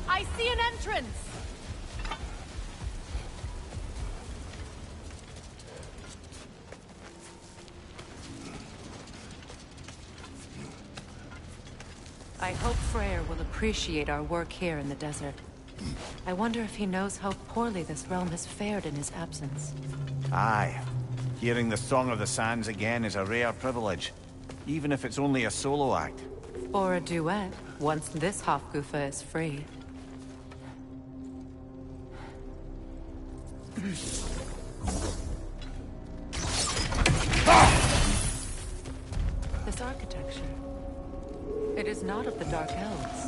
I see an entrance! I hope Freyr will appreciate our work here in the desert. I wonder if he knows how poorly this realm has fared in his absence. Aye. Hearing the Song of the Sands again is a rare privilege, even if it's only a solo act. Or a duet, once this Hofgufa is free. This architecture. It is not of the Dark Elves.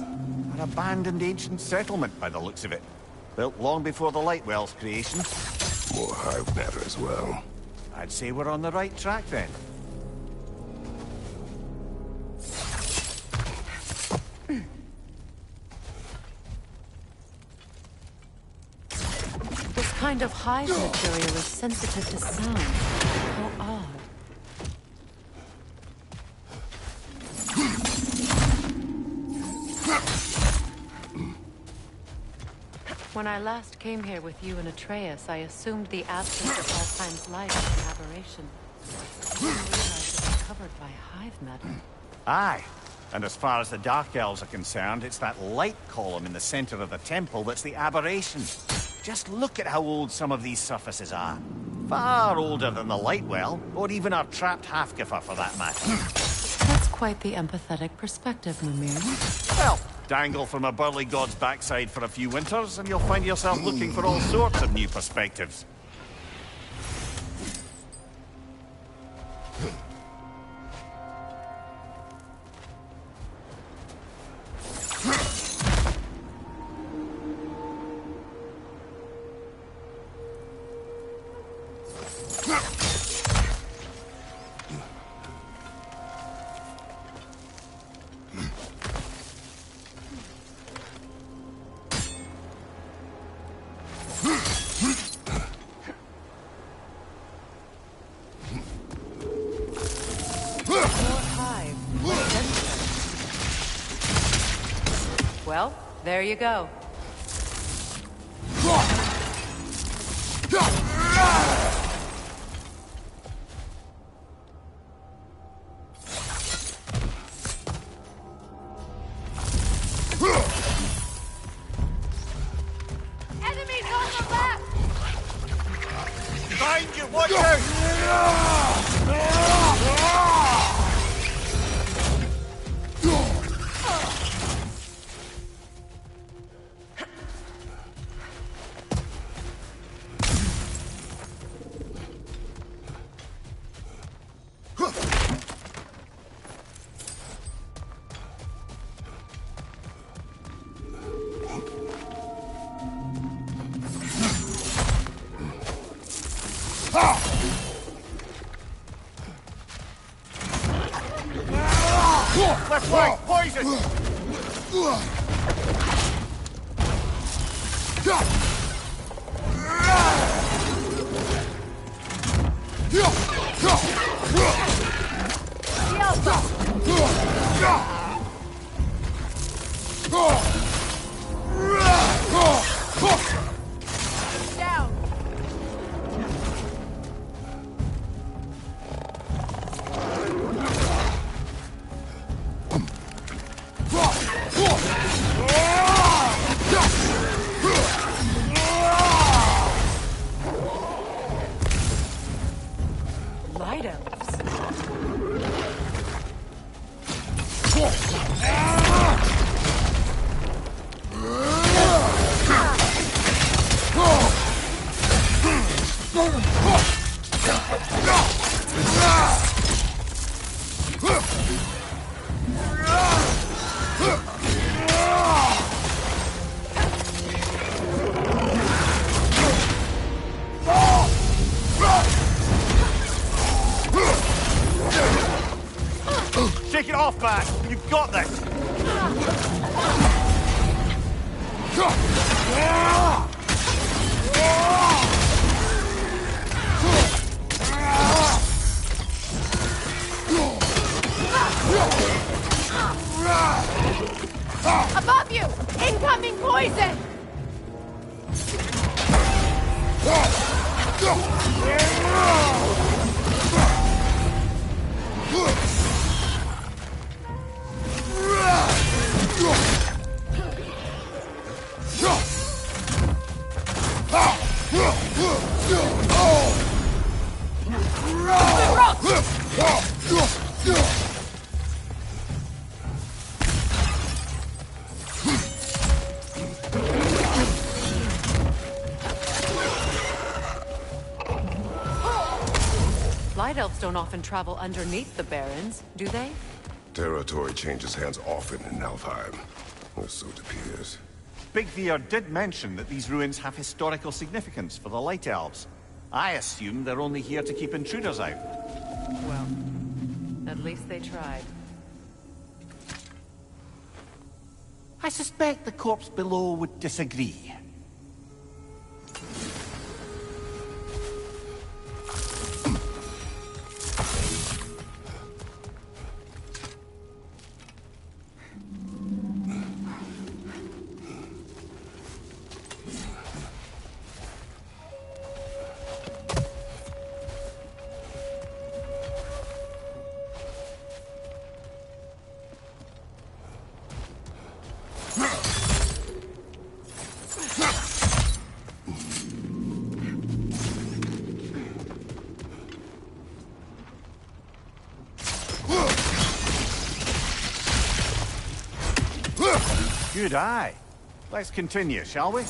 An abandoned ancient settlement by the looks of it. Built long before the Lightwell's creation. More hive matter as well. I'd say we're on the right track then. This kind of hive material is sensitive to sound. How odd. When I last came here with you and Atreus, I assumed the absence of Alfheim's light was an aberration. I didn't realize it was covered by hive matter. Aye. And as far as the Dark Elves are concerned, it's that light column in the center of the temple that's the aberration. Just look at how old some of these surfaces are. Far older than the Lightwell, or even our trapped Hafgifer for that matter. That's quite the empathetic perspective, Mimir. Well, dangle from a burly god's backside for a few winters, and you'll find yourself looking for all sorts of new perspectives. Well, there you go. Enemies on the left! Find you, watch out! Left right, poison! Down! Light elves. Shake it off, man! You've got this! Above you! Incoming poison! Light elves don't often travel underneath the barrens, do they? Territory changes hands often in Alfheim. Or so it appears. Big Veer did mention that these ruins have historical significance for the Light Elves. I assume they're only here to keep intruders out. Well, at least they tried. I suspect the corpse below would disagree. Good eye. Let's continue, shall we?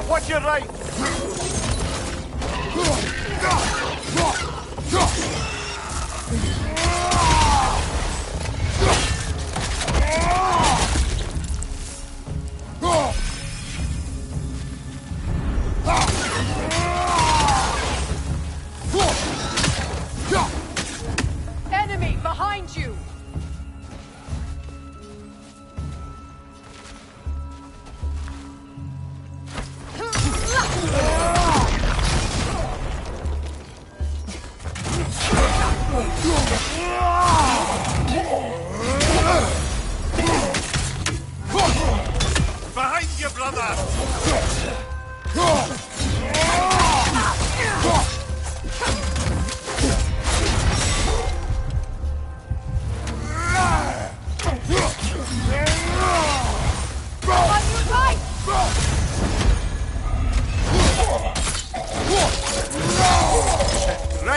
Watch your right! Enemy behind you! Behind you, brother!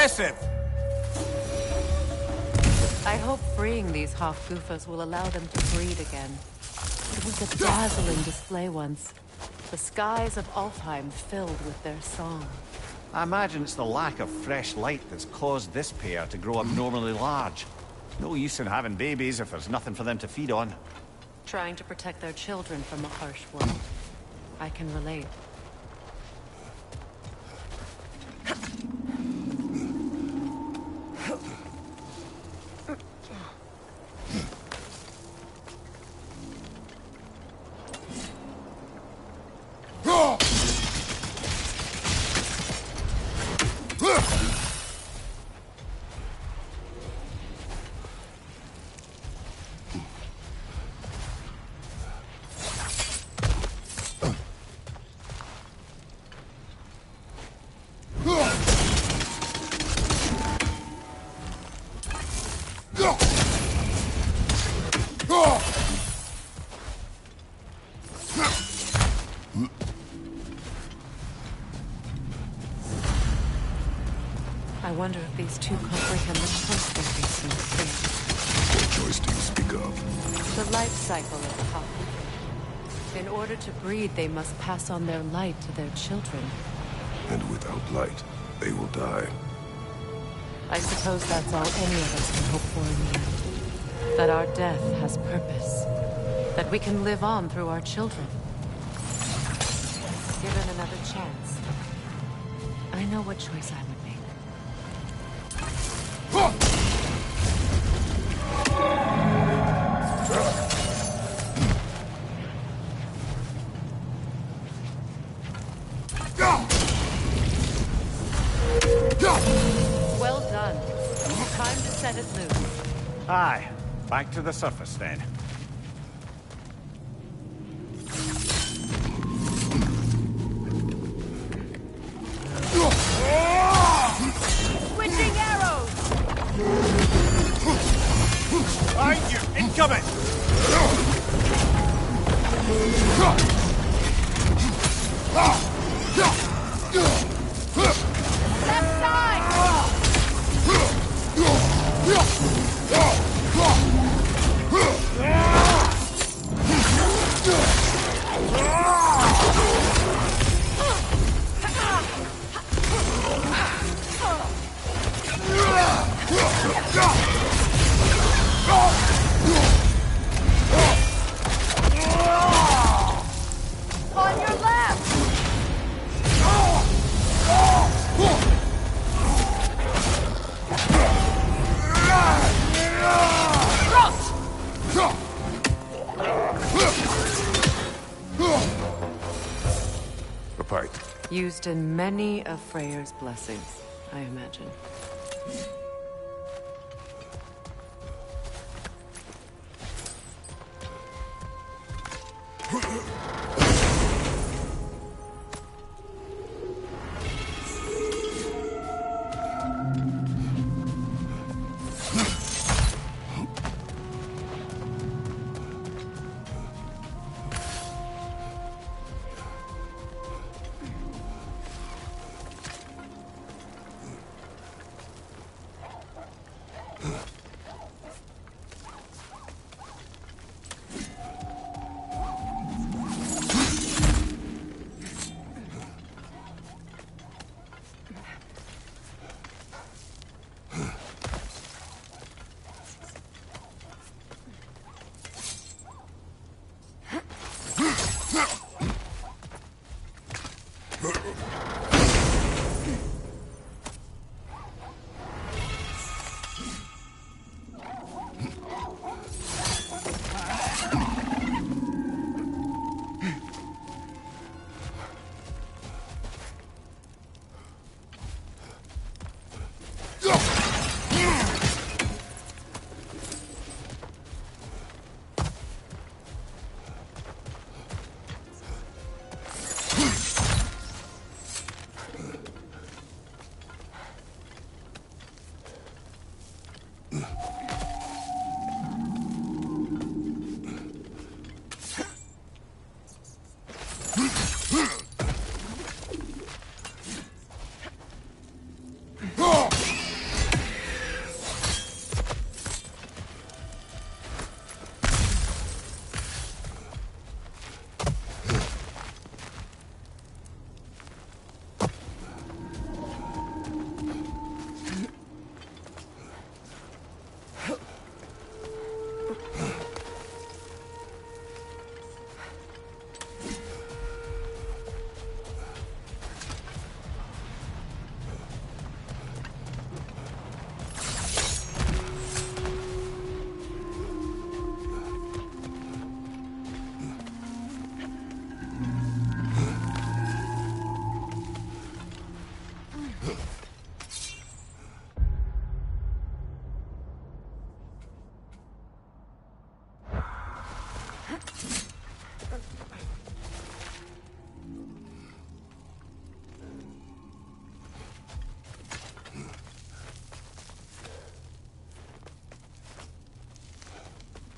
impressive! I hope freeing these Hofgufas will allow them to breed again. It was a dazzling display once. The skies of Alfheim filled with their song. I imagine it's the lack of fresh light that's caused this pair to grow abnormally large. No use in having babies if there's nothing for them to feed on. Trying to protect their children from a harsh world. I can relate. I wonder if these two comprehend the choice they're facing. What choice do you speak of? The life cycle of the Hofgufa. In order to breed, they must pass on their light to their children. And without light, they will die. I suppose that's all any of us can hope for in the end. That our death has purpose. That we can live on through our children. Given another chance, I know what choice I would make. Well done. Time to set it loose. Aye, back to the surface then. Switching arrows! Behind you! Incoming! Left side! On your left! A pipe. Used in many of Freyr's blessings, I imagine.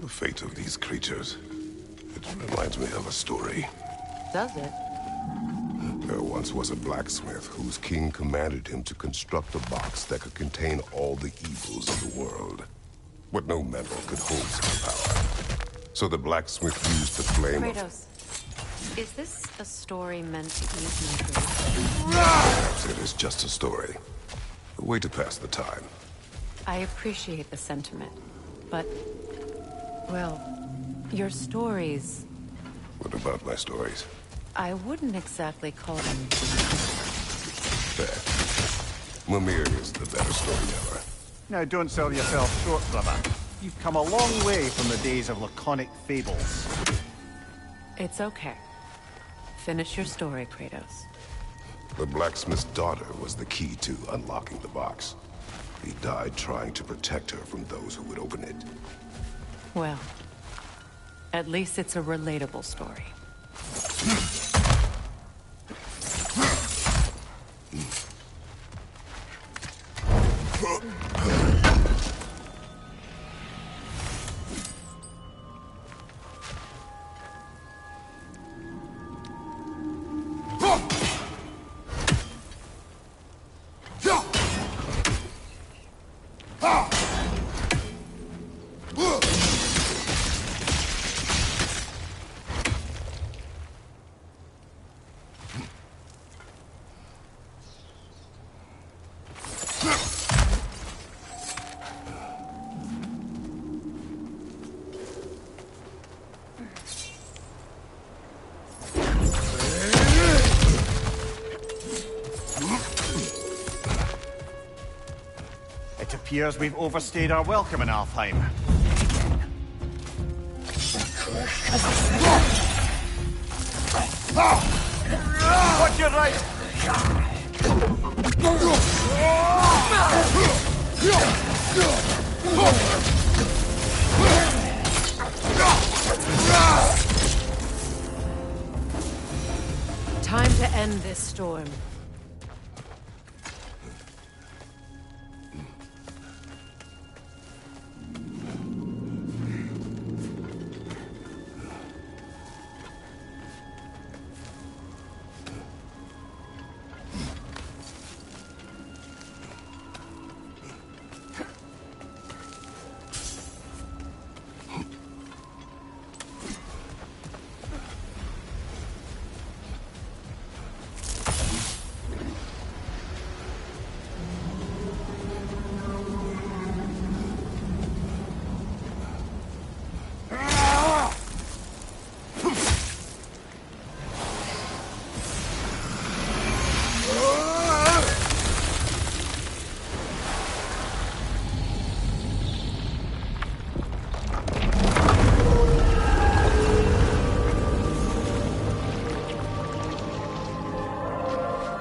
The fate of these creatures. It reminds me of a story. Does it? There once was a blacksmith whose king commanded him to construct a box that could contain all the evils of the world. But no metal could hold such power. So the blacksmith used the flame of... Kratos, is this a story meant to ease my grief? Perhaps it is just a story. A way to pass the time. I appreciate the sentiment, but... well, your stories... What about my stories? I wouldn't exactly call them... Fair. Mimir is the better storyteller. Now, don't sell yourself short, brother. You've come a long way from the days of laconic fables. It's okay. Finish your story, Kratos. The blacksmith's daughter was the key to unlocking the box. He died trying to protect her from those who would open it. Well, at least it's a relatable story. It appears we've overstayed our welcome in Alfheim. Watch your right! Time to end this storm.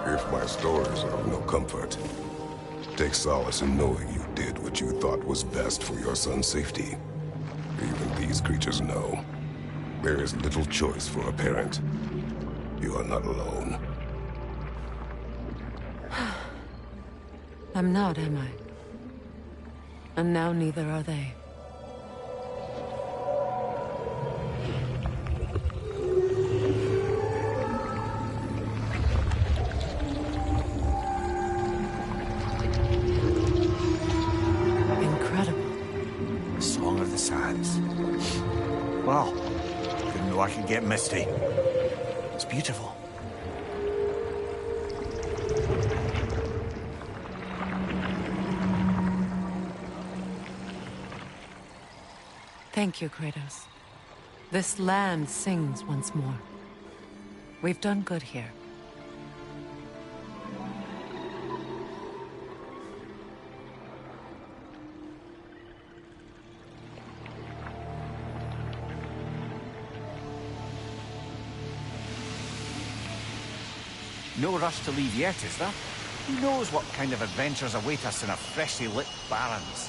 If my stories are of no comfort, take solace in knowing you did what you thought was best for your son's safety. Even these creatures know. There is little choice for a parent. You are not alone. I'm not, am I? And now neither are they. The Song of the Sands. Well, didn't know I could get misty. It's beautiful. Thank you, Kratos. This land sings once more. We've done good here. No rush to leave yet, is there? Who knows what kind of adventures await us in our freshly lit barrens?